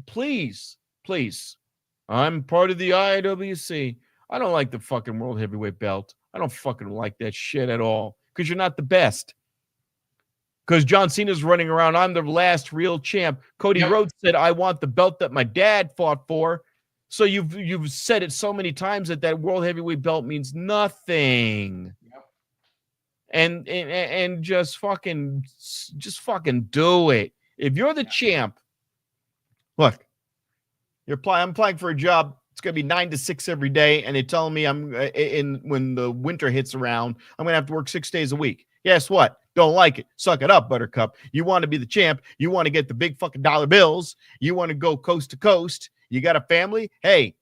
please, I'm part of the IWC. I don't like the fucking World Heavyweight belt. I don't fucking like that shit at all. Because you're not the best. Because John Cena's running around, I'm the last real champ. Cody Rhodes said, I want the belt that my dad fought for. So you've said it so many times that World Heavyweight belt means nothing. Yep. And just fucking do it. If you're the champ, look, I'm applying for a job. It's going to be 9 to 6 every day. And they're telling me when the winter hits around, I'm going to have to work 6 days a week. Guess what? Don't like it. Suck it up, Buttercup. You want to be the champ. You want to get the big fucking dollar bills. You want to go coast to coast. You got a family. Hey,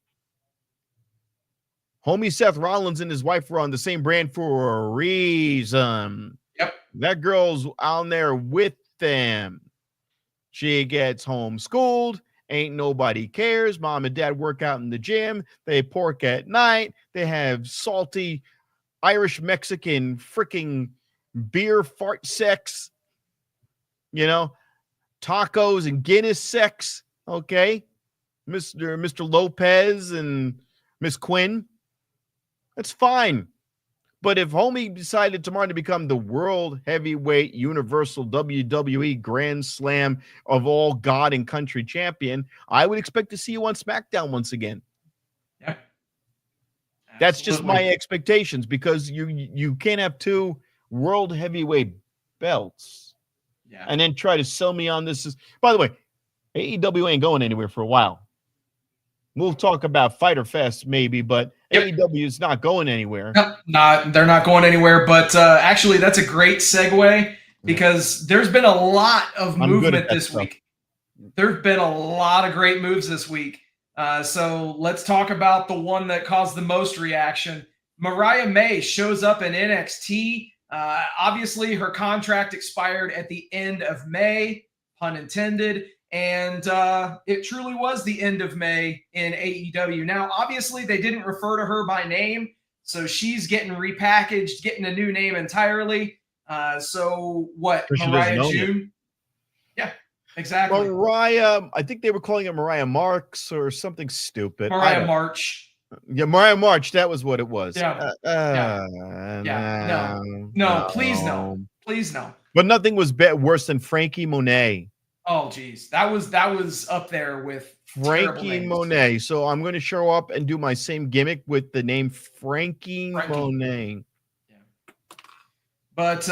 homie Seth Rollins and his wife were on the same brand for a reason. Yep. That girl's on there with them. She gets homeschooled. Ain't nobody cares. Mom and dad work out in the gym. They pork at night. They have salty Irish Mexican freaking beer fart sex, you know, tacos and Guinness sex. Okay. Mr. Lopez and Miss Quinn. That's fine. But if homie decided tomorrow to become the world heavyweight universal WWE Grand Slam of all God and country champion, I would expect to see you on SmackDown once again. Yeah. That's just my expectations, because you can't have 2 world heavyweight belts and then try to sell me on this. By the way, AEW ain't going anywhere for a while. We'll talk about Fyter Fest maybe, but AEW is not going anywhere. No, they're not going anywhere. But actually, that's a great segue, because there's been a lot of movement this week. There's been a lot of great moves this week. So let's talk about the one that caused the most reaction. Mariah May shows up in NXT. Obviously, her contract expired at the end of May, pun intended. And it truly was the end of May in AEW. Now, obviously, they didn't refer to her by name, so she's getting repackaged, getting a new name entirely. So what, Mariah June? Yeah, exactly. Mariah, I think they were calling it Mariah Marks or something stupid. Mariah March. Yeah, Mariah March, that was what it was. Yeah. No, please no. Please no. But nothing was worse than Frankie Monet. Oh, geez. That was up there with Frankie Monet. So I'm going to show up and do my same gimmick with the name Frankie. Monet. Yeah. But,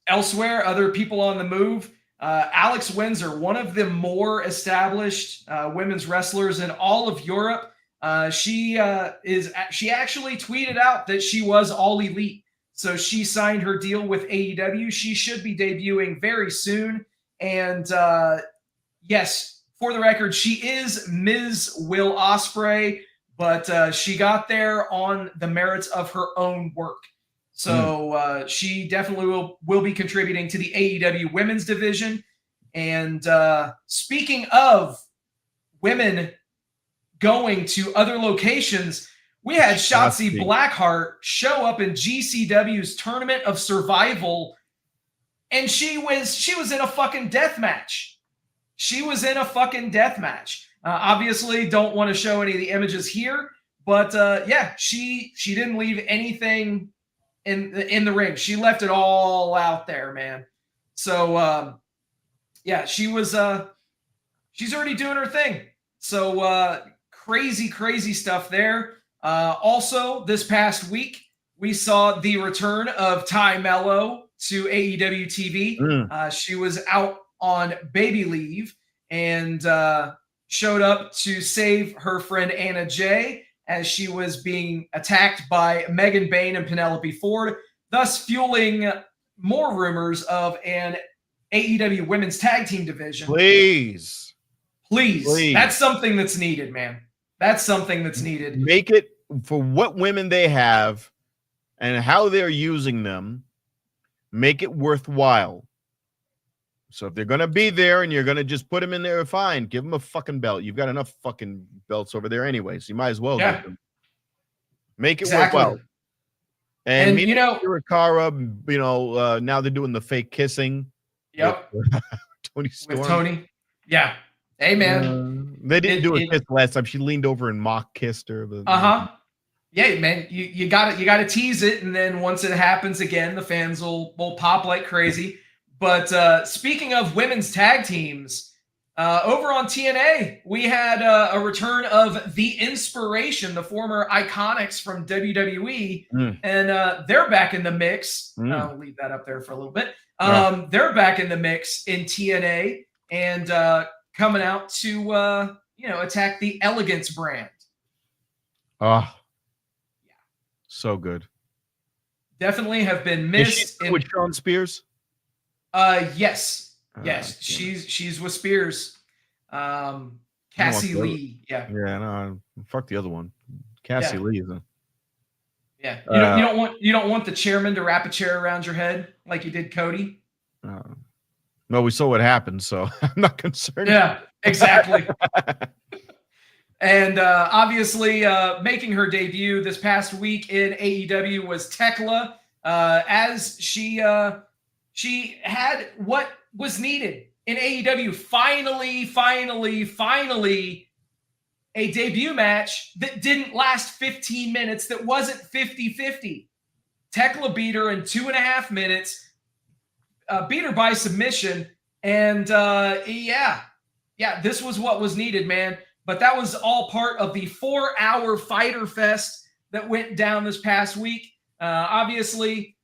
elsewhere, other people on the move. Alex Windsor, one of the more established women's wrestlers in all of Europe. She actually tweeted out that she was all elite. So she signed her deal with AEW. She should be debuting very soon. And yes, for the record, she is Ms. Will Ospreay, but she got there on the merits of her own work. So she definitely will be contributing to the AEW women's division. And speaking of women going to other locations, we had Shotzi Blackheart show up in GCW's Tournament of Survival. And she was in a fucking death match. She was in a fucking death match. Obviously, don't want to show any of the images here, but she didn't leave anything in the ring. She left it all out there, man. So she was she's already doing her thing. So crazy stuff there. Also, this past week, we saw the return of Ty Mello to AEW TV. She was out on baby leave and showed up to save her friend Anna Jay as she was being attacked by Megan Bayne and Penelope Ford, thus fueling more rumors of an AEW women's tag team division. Please. That's something that's needed, man. That's something that's needed. Make it for what women they have and how they're using them. Make it worthwhile. So if they're going to be there and you're going to just put them in there, fine. Give them a fucking belt. You've got enough fucking belts over there anyway, so you might as well give them. Make it worthwhile. And you know, Rikara, now they're doing the fake kissing. Yep. With Tony Storm. With Tony. Yeah. Hey, man. They didn't do a kiss last time. She leaned over and mock kissed her. Yeah, man. You gotta tease it, and then once it happens again, the fans will pop like crazy. But speaking of women's tag teams, over on TNA, we had a return of The Inspiration, the former Iconics from WWE, and they're back in the mix. I'll leave that up there for a little bit. They're back in the mix in TNA and coming out to attack the Elegance brand. Oh, yeah, so good. Definitely have been missed. With Sean Spears. Yes. She's with Spears. Cassie Lee. Yeah. Yeah. No, fuck the other one. Cassie Lee isn't. Yeah. You don't want the chairman to wrap a chair around your head like you did Cody. No, we saw what happened, so I'm not concerned. Yeah, exactly. And obviously, making her debut this past week in AEW was Tekla, as she had what was needed in AEW. Finally, a debut match that didn't last 15 minutes, that wasn't 50-50. Tekla beat her in 2.5 minutes, beat her by submission, and this was what was needed, man. But that was all part of the 4-hour Fyter Fest that went down this past week. Obviously,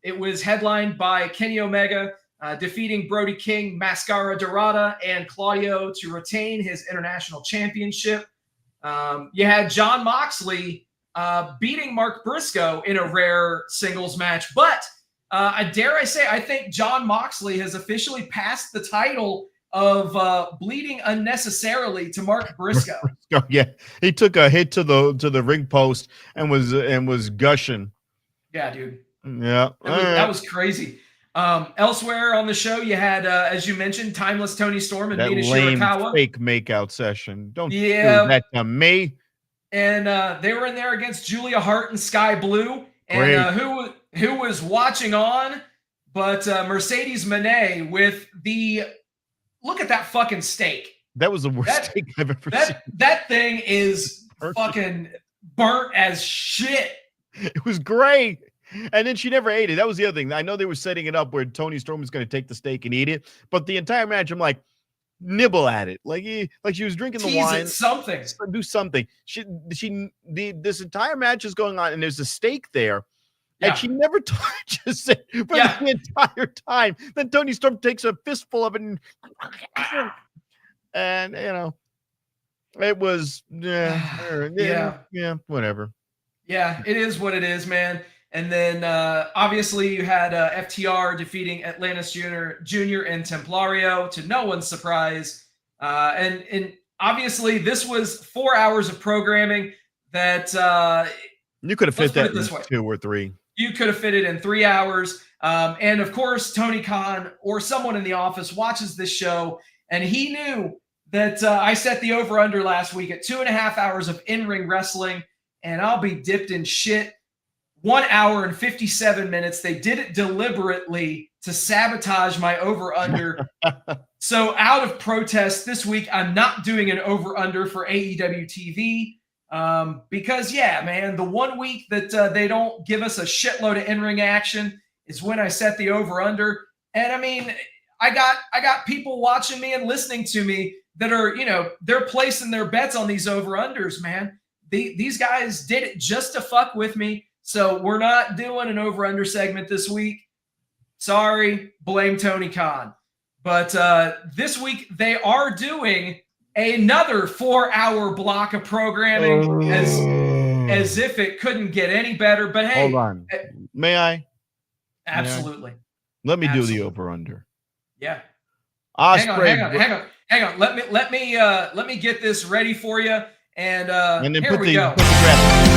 it was headlined by Kenny Omega, defeating Brody King, Mascara Dorada, and Claudio to retain his international championship. You had Jon Moxley beating Mark Briscoe in a rare singles match. But dare I say, I think Jon Moxley has officially passed the title of bleeding unnecessarily to Mark Briscoe. Yeah, he took a hit to the ring post and was gushing. Yeah, dude. Yeah, that was crazy. Elsewhere on the show, you had, as you mentioned, Timeless Tony Storm and Mina Shirakawa. Fake makeout session. Don't do that to me. And they were in there against Julia Hart and Sky Blue. And who was watching on but Mercedes Moné with the look at that fucking steak. That was the worst steak I've ever seen. That thing is fucking burnt as shit. It was great. And then she never ate it. That was the other thing. I know they were setting it up where Tony Storm was going to take the steak and eat it, but the entire match, I'm like, nibble at it, like she was drinking the wine. Something. Do something. This entire match is going on, and there's a steak there, and she never touches it for the entire time. Then Tony Storm takes a fistful of it, and it was whatever. Yeah, it is what it is, man. And then obviously you had FTR defeating Atlantis Jr. and Templario to no one's surprise. And obviously this was 4 hours of programming that you could have fit that in 2 or 3. You could have fit it in 3 hours. And of course, Tony Khan or someone in the office watches this show, and he knew that I set the over-under last week at 2.5 hours of in-ring wrestling, and I'll be dipped in shit. 1 hour and 57 minutes. They did it deliberately to sabotage my over-under. So out of protest this week, I'm not doing an over-under for AEW TV because, man, the 1 week that they don't give us a shitload of in-ring action is when I set the over-under. And, I mean, I got people watching me and listening to me that are, they're placing their bets on these over-unders, man. These guys did it just to fuck with me. So we're not doing an over-under segment this week. Sorry, blame Tony Khan. But this week they are doing another 4-hour block of programming as if it couldn't get any better. But hey, hold on. May I? Absolutely. Let me do the over-under. Yeah. Osprey. Hang on. Let me get this ready for you. And then here we go. Put the graphic.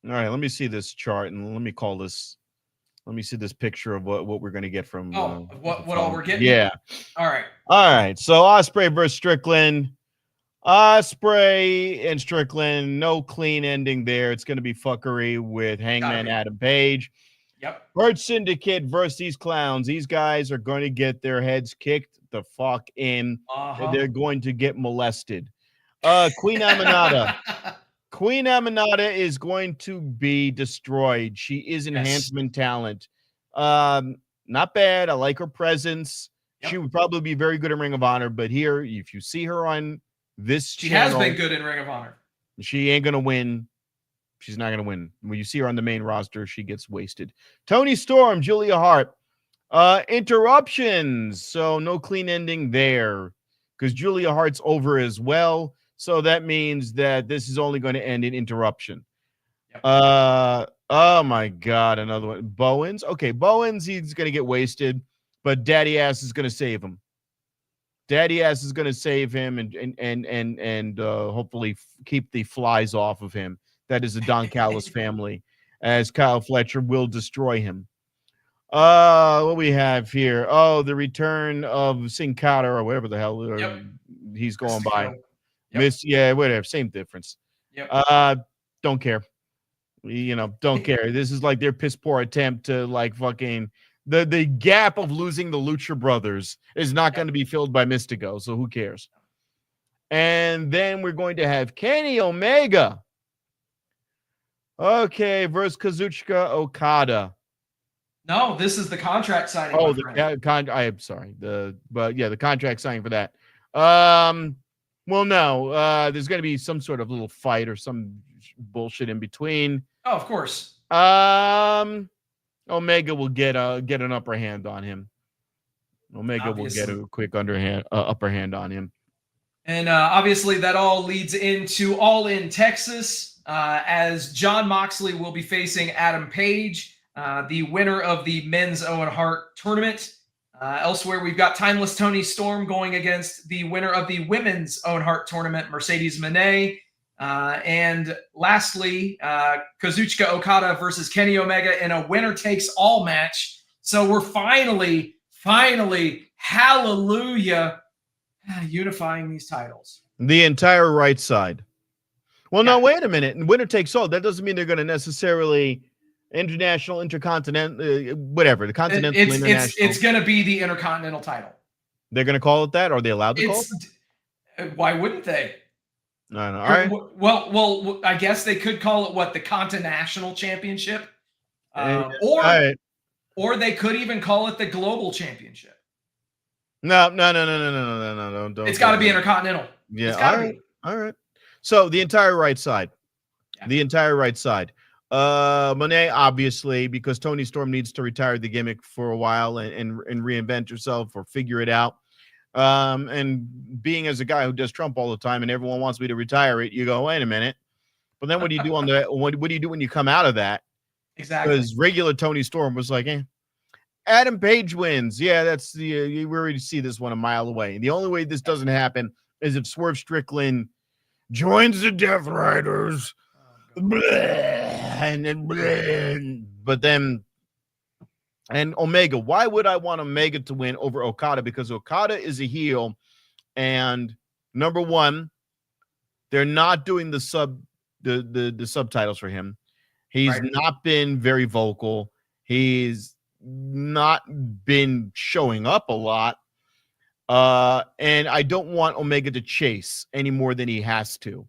All right, let me see this chart and let me call this. Let me see this picture of what we're going to get from. What all we're getting? Yeah. All right. All right. So Osprey versus Strickland. Osprey and Strickland, no clean ending there. It's going to be fuckery with Hangman Adam Page. Yep. Bird Syndicate versus these clowns. These guys are going to get their heads kicked the fuck in. They're going to get molested. Queen Aminata. Queen Aminata is going to be destroyed. She is enhancement talent. Not bad. I like her presence. Yep. She would probably be very good in Ring of Honor, but here, if you see her on this channel, has been good in Ring of Honor. She ain't gonna win. She's not gonna win. When you see her on the main roster, she gets wasted. Tony Storm, Julia Hart. Interruptions. So no clean ending there because Julia Hart's over as well. So that means that this is only going to end in interruption. Yep. Oh my God, another one. Bowens. Okay, Bowens, he's gonna get wasted, but Daddy Ass is gonna save him. Daddy Ass is going to save him and hopefully keep the flies off of him. That is the Don Callis family, as Kyle Fletcher will destroy him. What we have here? Oh, the return of Sin Cara or whatever the hell he's going by. Yeah, whatever. Same difference. Don't care. Don't care. This is like their piss poor attempt to like fucking. The gap of losing the Lucha Brothers is not going to be filled by Mystico, so who cares? And then we're going to have Kenny Omega. Okay, versus Kazuchika Okada. No, this is the contract signing. Oh, I'm sorry. The contract signing for that. Well, no. There's going to be some sort of little fight or some bullshit in between. Oh, of course. Omega will get an upper hand on him. Omega will get a quick upper hand on him. And obviously that all leads into All In Texas as Jon Moxley will be facing Adam Page, the winner of the men's Owen Hart tournament. Elsewhere, we've got Timeless Tony Storm going against the winner of the women's Owen Hart tournament, Mercedes Moné. And lastly, Kazuchika Okada versus Kenny Omega in a winner-takes-all match. So we're finally, hallelujah, unifying these titles. The entire right side. Well, no, wait a minute. Winner-takes-all, that doesn't mean they're going to necessarily international, intercontinental, whatever. The continental, international. It's going to be the Intercontinental title. They're going to call it that? Are they allowed to call it? Why wouldn't they? I know. All right. Well, I guess they could call it the Continental Championship, or they could even call it the Global Championship. No. Don't. It's got to be Intercontinental. Yeah. All right. So the entire right side, Monet, obviously, because Tony Storm needs to retire the gimmick for a while and reinvent herself or figure it out. And being as a guy who does Trump all the time and everyone wants me to retire it, you go, wait a minute. But then what do you do what do you do when you come out of that? Exactly. Because regular Tony Storm was like, Adam Page wins. Yeah, that's you already see this one a mile away. And the only way this doesn't happen is if Swerve Strickland joins the Death Riders. And Omega, why would I want Omega to win over Okada? Because Okada is a heel, and number one, they're not doing the subtitles for him. He's not been very vocal. He's not been showing up a lot. And I don't want Omega to chase any more than he has to.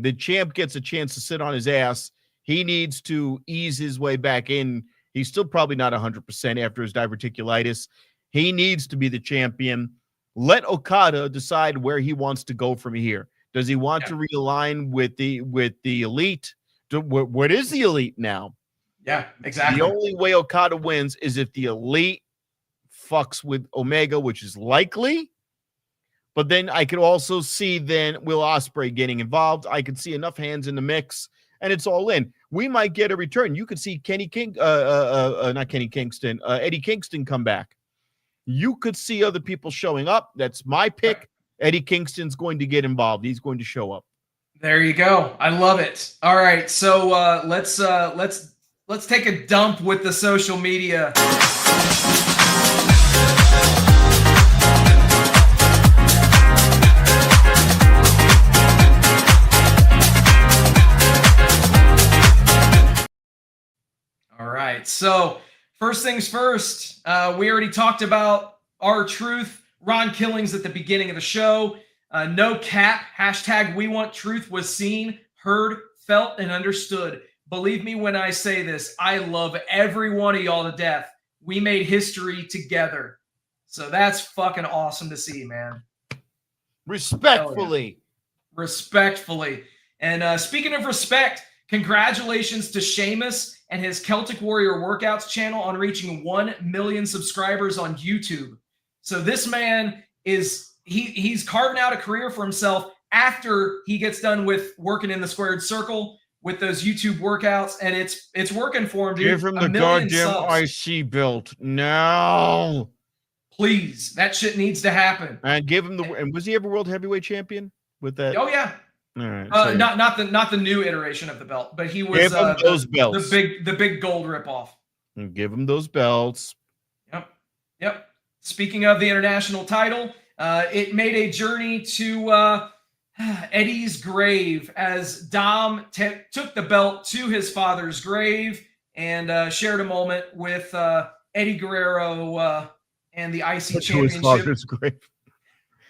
The champ gets a chance to sit on his ass. He needs to ease his way back in. He's still probably not 100% after his diverticulitis. He needs to be the champion. Let Okada decide where he wants to go from here. Does he want to realign with the elite? What is the elite now? Yeah, exactly. The only way Okada wins is if the elite fucks with Omega, which is likely. But then I could also see then Will Ospreay getting involved. I could see enough hands in the mix, and it's all in. We might get a return. You could see Eddie Kingston come back. You could see other people showing up. That's my pick. Eddie Kingston's going to get involved. He's going to show up. There you go. I love it. All right, so let's take a dump with the social media. All right, so first things first, we already talked about R-Truth, Ron Killings at the beginning of the show. No cap, hashtag we want truth was seen, heard, felt, and understood. Believe me when I say this, I love every one of y'all to death. We made history together. So that's fucking awesome to see, man. Respectfully. Yeah. Respectfully. And speaking of respect, congratulations to Sheamus and his Celtic Warrior Workouts channel on reaching 1 million subscribers on YouTube. So this man is, he's carving out a career for himself after he gets done with working in the squared circle with those YouTube workouts, and it's working for him, dude. Give him the goddamn IC belt now. Please, that shit needs to happen. And give him the. And was he ever world heavyweight champion with that? Oh yeah. All right. Not the new iteration of the belt, but he was give him those belts. The big gold ripoff. And give him those belts. Yep. Speaking of the international title, it made a journey to Eddie's grave as Dom took the belt to his father's grave and shared a moment with Eddie Guerrero and the IC Championship. To his father's grave.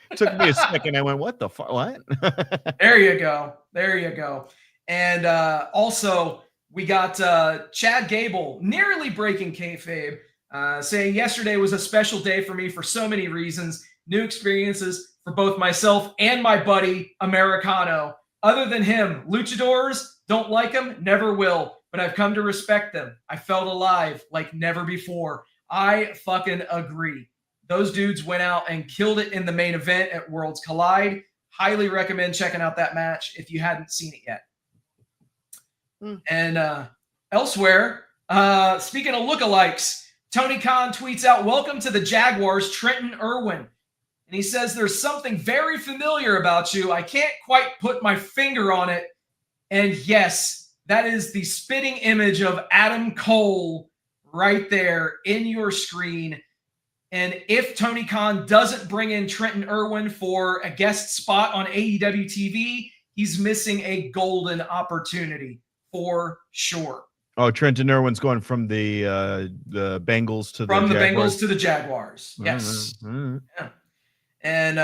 It took me a second. I went, what the fuck? What? There you go. And also, we got Chad Gable nearly breaking kayfabe, saying yesterday was a special day for me for so many reasons. New experiences for both myself and my buddy, Americano. Other than him, luchadors, don't like him, never will. But I've come to respect them. I felt alive like never before. I fucking agree. Those dudes went out and killed it in the main event at Worlds Collide. Highly recommend checking out that match if you hadn't seen it yet. And elsewhere, speaking of lookalikes, Tony Khan tweets out, "Welcome to the Jaguars, Trenton Irwin." And he says, "There's something very familiar about you. I can't quite put my finger on it." And yes, that is the spitting image of Adam Cole right there in your screen. And if Tony Khan doesn't bring in Trenton Irwin for a guest spot on AEW TV, he's missing a golden opportunity for sure. Oh, Trenton Irwin's going from the Bengals to the Bengals to the Jaguars. Yes. Yeah. And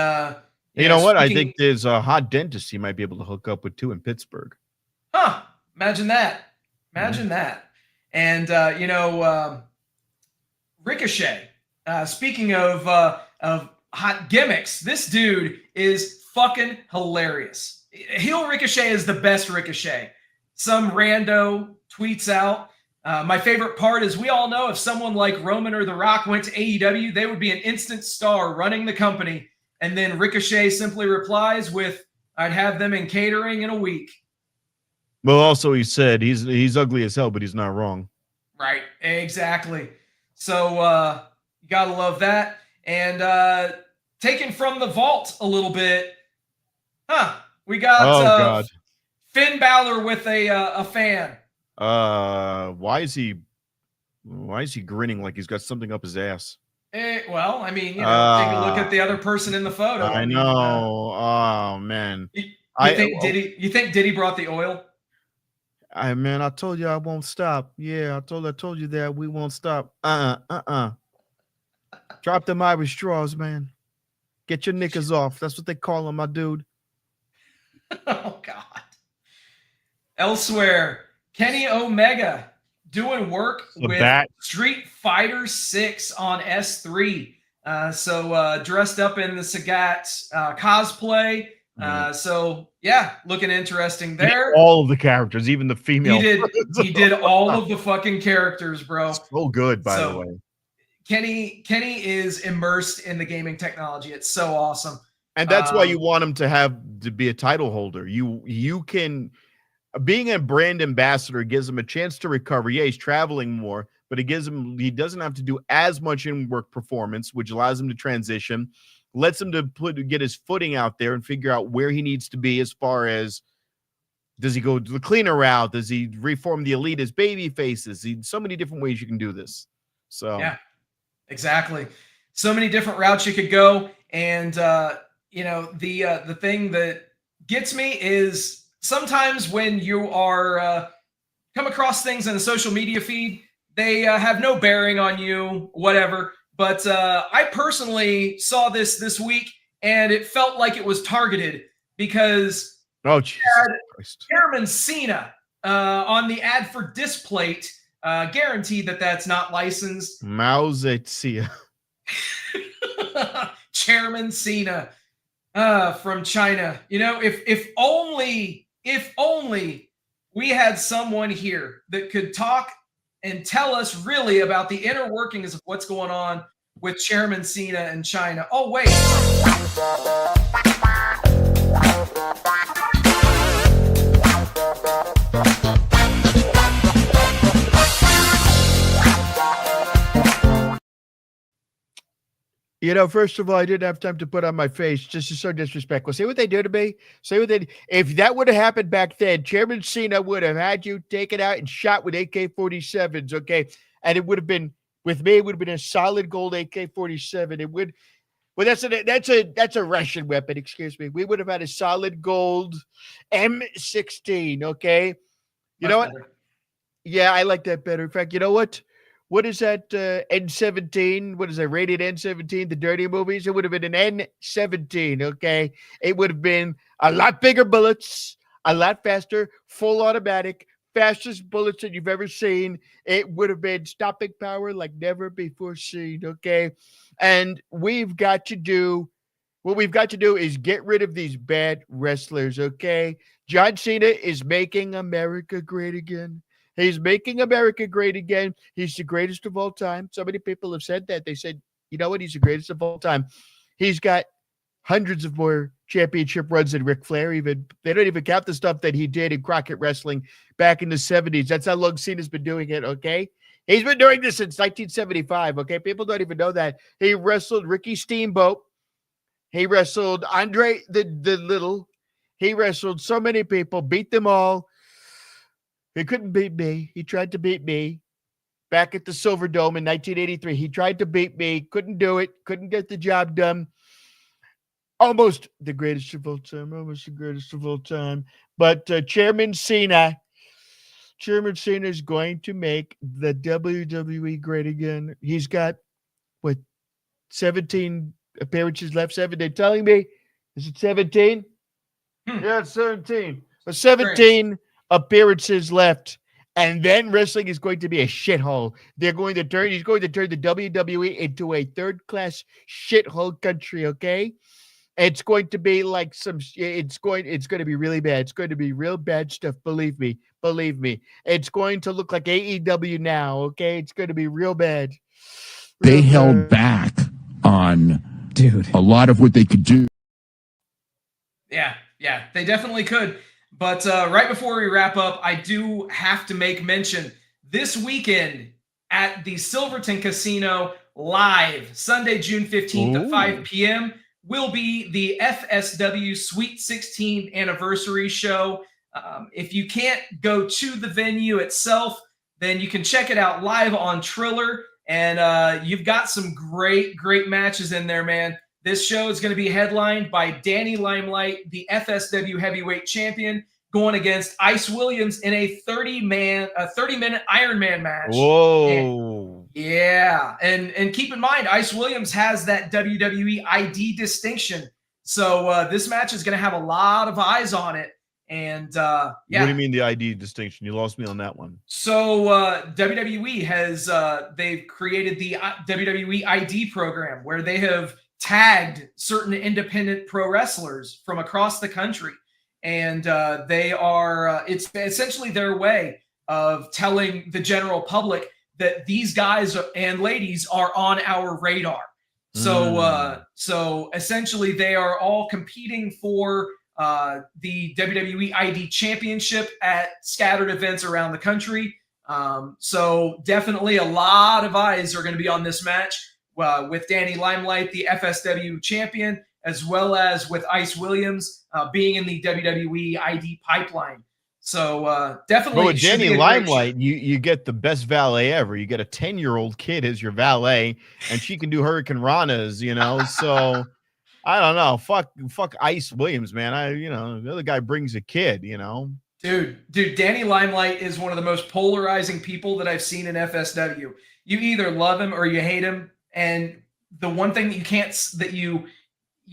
you know what? I think there's a hot dentist he might be able to hook up with too in Pittsburgh. Huh? Imagine that. That. And Ricochet. Speaking of hot gimmicks, this dude is fucking hilarious. Heel Ricochet is the best Ricochet. Some rando tweets out, my favorite part is we all know if someone like Roman or The Rock went to AEW, they would be an instant star running the company. And then Ricochet simply replies with, I'd have them in catering in a week. Well, also he said he's ugly as hell, but he's not wrong. Right, exactly. So you gotta love that. And taken from the vault a little bit, we got Finn Balor with a fan. Why is he grinning like he's got something up his ass? Well, I mean, take a look at the other person in the photo. I know. Oh man. You think Diddy brought the oil? I told you I won't stop. Yeah, I told you that we won't stop. Drop them Irish straws, man. Get your knickers off. That's what they call them, my dude. Oh God. Elsewhere, Kenny Omega doing work The with bat. Street Fighter 6 on S3. So dressed up in the Sagat cosplay. So yeah, looking interesting there. All of the characters, even the female. He did all of the fucking characters, bro. So good, by the way. Kenny is immersed in the gaming technology. It's so awesome. And that's why you want him to be a title holder. You can, being a brand ambassador gives him a chance to recover. Yeah, he's traveling more, but he doesn't have to do as much in-work performance, which allows him to transition, lets him to get his footing out there and figure out where he needs to be as far as, does he go to the cleaner route? Does he reform the elite as baby faces? So many different ways you can do this. So yeah, exactly. So many different routes you could go. And the thing that gets me is sometimes when you are come across things in the social media feed, they have no bearing on you, whatever. But I personally saw this week, and it felt like it was targeted because Chairman Cena on the ad for Displate, guaranteed that that's not licensed. Mao Zedong. Chairman Cena from China. You know, if only we had someone here that could talk and tell us really about the inner workings of what's going on with Chairman Cena in China. Oh, wait. You know, first of all, I didn't have time to put on my face. Just so disrespectful. See what they do to me? See what they. If that would have happened back then, Chairman Cena would have had you taken out and shot with AK-47s, okay? And it would have been, with me, it would have been a solid gold AK-47. It would. Well, that's a Russian weapon. Excuse me. We would have had a solid gold M16, okay? You know what? Yeah, I like that better. In fact, you know what? What is that N17? What is that, rated N17, the dirty movies? It would have been an N17, okay? It would have been a lot bigger bullets, a lot faster, full automatic, fastest bullets that you've ever seen. It would have been stopping power like never before seen, okay? And what we've got to do is get rid of these bad wrestlers, okay? John Cena is making America great again. He's making America great again. He's the greatest of all time. So many people have said that. They said, you know what? He's the greatest of all time. He's got hundreds of more championship runs than Ric Flair. Even they don't even count the stuff that he did in Crockett Wrestling back in the 70s. That's how long Cena's been doing it, okay? He's been doing this since 1975, okay? People don't even know that. He wrestled Ricky Steamboat. He wrestled Andre the Little. He wrestled so many people, beat them all. He couldn't beat me. He tried to beat me back at the Silver Dome in 1983. He tried to beat me. Couldn't do it. Couldn't get the job done. Almost the greatest of all time. Almost the greatest of all time. But Chairman Cena is going to make the WWE great again. He's got, 17 appearances left? 7. They're telling me. Is it 17? Yeah, it's 17. But 17 appearances left, and then wrestling is going to be a shithole. He's going to turn the WWE into a third-class shithole country, okay? It's going to be like it's going to be really bad. It's going to be real bad stuff, believe me. It's going to look like AEW now, okay? It's going to be real bad. They held back on a lot of what they could do. Yeah, they definitely could. But right before we wrap up, I do have to make mention this weekend at the Silverton Casino live, Sunday, June 15th at 5 p.m. will be the FSW Sweet 16 anniversary show. If you can't go to the venue itself, then you can check it out live on Triller. And you've got some great matches in there, man. This show is going to be headlined by Danny Limelight, the FSW heavyweight champion, going against Ice Williams in a 30-minute Iron Man match. Whoa. And keep in mind, Ice Williams has that WWE ID distinction. So this match is going to have a lot of eyes on it. And What do you mean the ID distinction? You lost me on that one. So WWE has they've created the WWE ID program where they have tagged certain independent pro wrestlers from across the country, and they are it's essentially their way of telling the general public that these guys and ladies are on our radar. So so essentially they are all competing for the WWE ID Championship at scattered events around the country. So definitely a lot of eyes are going to be on this match with Danny Limelight, the FSW champion, as well as with Ice Williams being in the WWE ID pipeline. So definitely. But with Danny Limelight, you get the best valet ever. You get a 10-year-old kid as your valet, and she can do Hurricane Ranas, you know. So I don't know. Fuck Ice Williams, man. The other guy brings a kid, you know. Dude, Danny Limelight is one of the most polarizing people that I've seen in FSW. You either love him or you hate him, and the one thing that you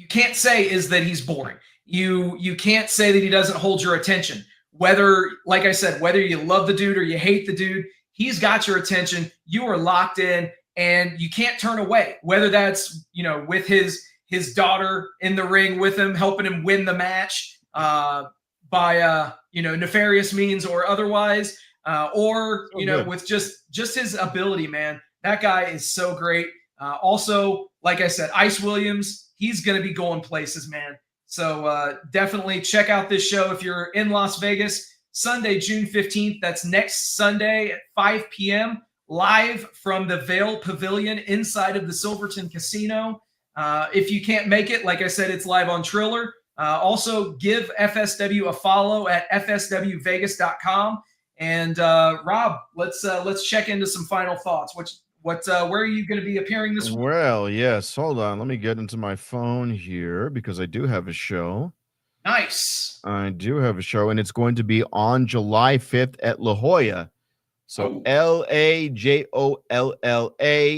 can't say is that he's boring. You can't say that he doesn't hold your attention. Whether, like I said, whether you love the dude or you hate the dude, he's got your attention. You are locked in, and you can't turn away. Whether that's with his daughter in the ring with him, helping him win the match by nefarious means or otherwise, or with just his ability, man. That guy is so great. Also, like I said, Ice Williams, he's going to be going places, man. So definitely check out this show if you're in Las Vegas, Sunday, June 15th. That's next Sunday at 5 p.m. live from the Vail Pavilion inside of the Silverton Casino. If you can't make it, like I said, it's live on Triller. Also, give FSW a follow at fswvegas.com. And Rob, let's check into some final thoughts. Where are you going to be appearing this week? Well, yes. Hold on. Let me get into my phone here because I do have a show. Nice. I do have a show, and it's going to be on July 5th at La Jolla. So LAJOLLA.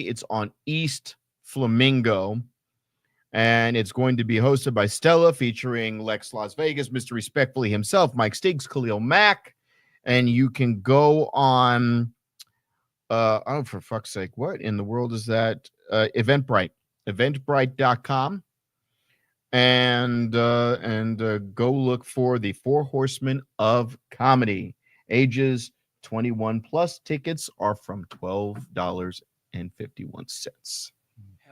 It's on East Flamingo. And it's going to be hosted by Stella, featuring Lex Las Vegas, Mr. Respectfully himself, Mike Stiggs, Khalil Mack. And you can go on, for fuck's sake, what in the world is that? Eventbrite, eventbrite.com. And go look for the Four Horsemen of Comedy. Ages 21 plus. Tickets are from $12.51.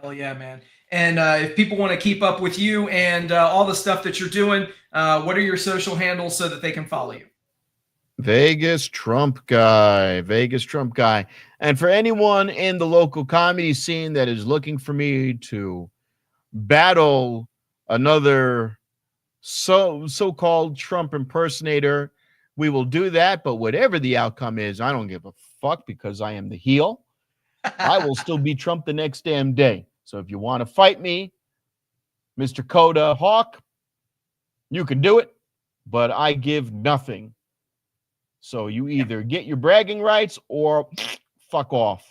Hell yeah, man. And if people want to keep up with you and all the stuff that you're doing, what are your social handles so that they can follow you? Vegas Trump Guy. And for anyone in the local comedy scene that is looking for me to battle another so-called Trump impersonator, we will do that. But whatever the outcome is, I don't give a fuck because I am the heel. I will still be Trump the next damn day. So if you want to fight me, Mr. Coda Hawk, you can do it, but I give nothing. So you either get your bragging rights or fuck off.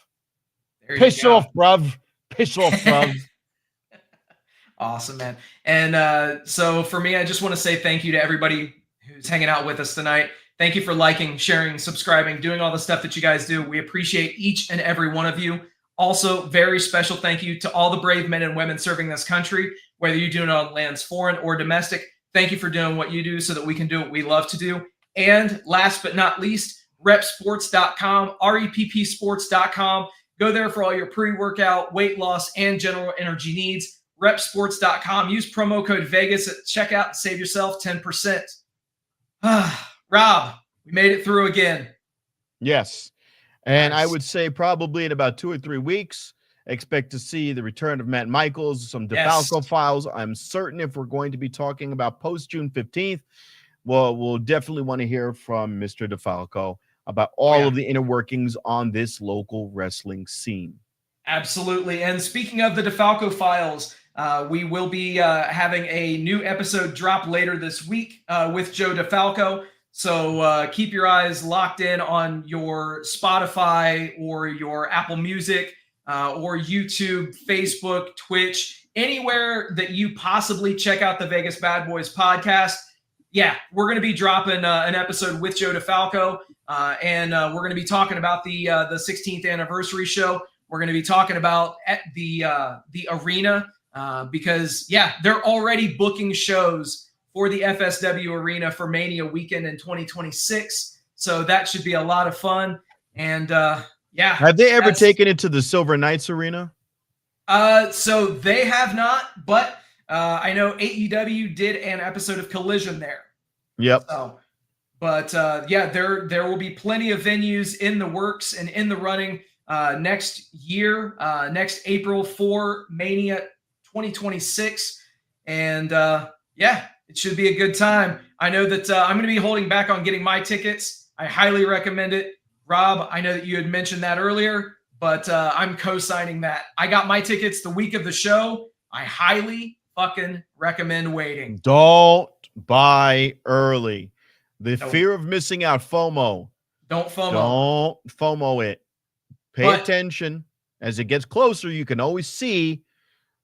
Piss off, bruv. Piss off, bruv. Awesome, man. And so for me, I just want to say thank you to everybody who's hanging out with us tonight. Thank you for liking, sharing, subscribing, doing all the stuff that you guys do. We appreciate each and every one of you. Also, very special thank you to all the brave men and women serving this country, whether you're doing it on lands foreign or domestic. Thank you for doing what you do so that we can do what we love to do. And last but not least, repsports.com, reppsports.com. Go there for all your pre-workout, weight loss, and general energy needs. Repsports.com. Use promo code Vegas at checkout and save yourself 10%. Rob, we made it through again. Yes. And Nice. I would say probably in about 2 or 3 weeks, expect to see the return of Matt Michaels, some DeFalco files. I'm certain if we're going to be talking about post-June 15th, well, we'll definitely want to hear from Mr. DeFalco about all of the inner workings on this local wrestling scene. Absolutely. And speaking of the DeFalco files, we will be having a new episode drop later this week with Joe DeFalco. So keep your eyes locked in on your Spotify or your Apple Music or YouTube, Facebook, Twitch, anywhere that you possibly check out the Vegas Badboyz podcast. yeah, we're going to be dropping an episode with Joe DeFalco, and we're going to be talking about the 16th anniversary show. We're going to be talking about the arena because, yeah, they're already booking shows for the FSW Arena for Mania weekend in 2026. So that should be a lot of fun. And yeah. Have they ever taken it to the Silver Knights Arena? So they have not, but I know AEW did an episode of Collision there. Yep. So, but yeah, there will be plenty of venues in the works and in the running next year, next April for Mania 2026. And yeah, it should be a good time. I know that I'm going to be holding back on getting my tickets. I highly recommend it. Rob, I know that you had mentioned that earlier, but I'm co-signing that. I got my tickets the week of the show. I highly fucking recommend waiting. Don't buy early. The fear of missing out, FOMO. Don't FOMO. Don't FOMO it. Pay attention. As it gets closer, you can always see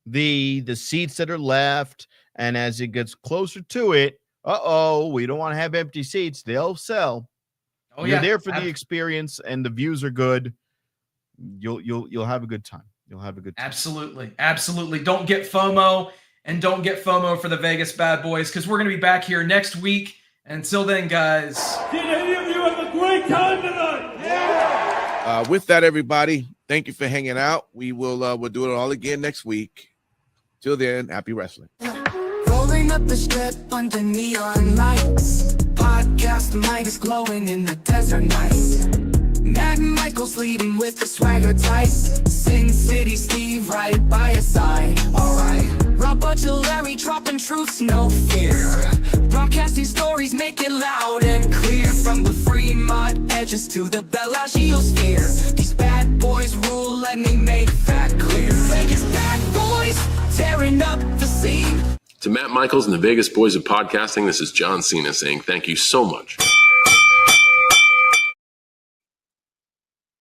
the seats that are left. And as it gets closer to it, we don't want to have empty seats. They'll sell. Oh, You're there for the experience, and the views are good. You'll have a good time. You'll have a good time. Absolutely. Absolutely. Don't get FOMO, and don't get FOMO for the Vegas Badboyz, because we're going to be back here next week. And until then, guys. Did any of you have a great time tonight? Yeah. With that, everybody, thank you for hanging out. We'll do it all again next week. Till then, happy wrestling. Rolling up the strip under neon lights. Podcast mic is glowing in the desert nights. Matt Michaels leading with the swagger tights. Sin City Steve right by your side. Alright. Rob Butcher Larry dropping truths, no fear. Broadcasting stories, make it loud and clear. From the Fremont edges to the Bellagio sphere. These bad boys rule, let me make that clear. Vegas Badboyz, tearing up the scene. To Matt Michaels and the Vegas Boys of Podcasting, this is John Cena saying thank you so much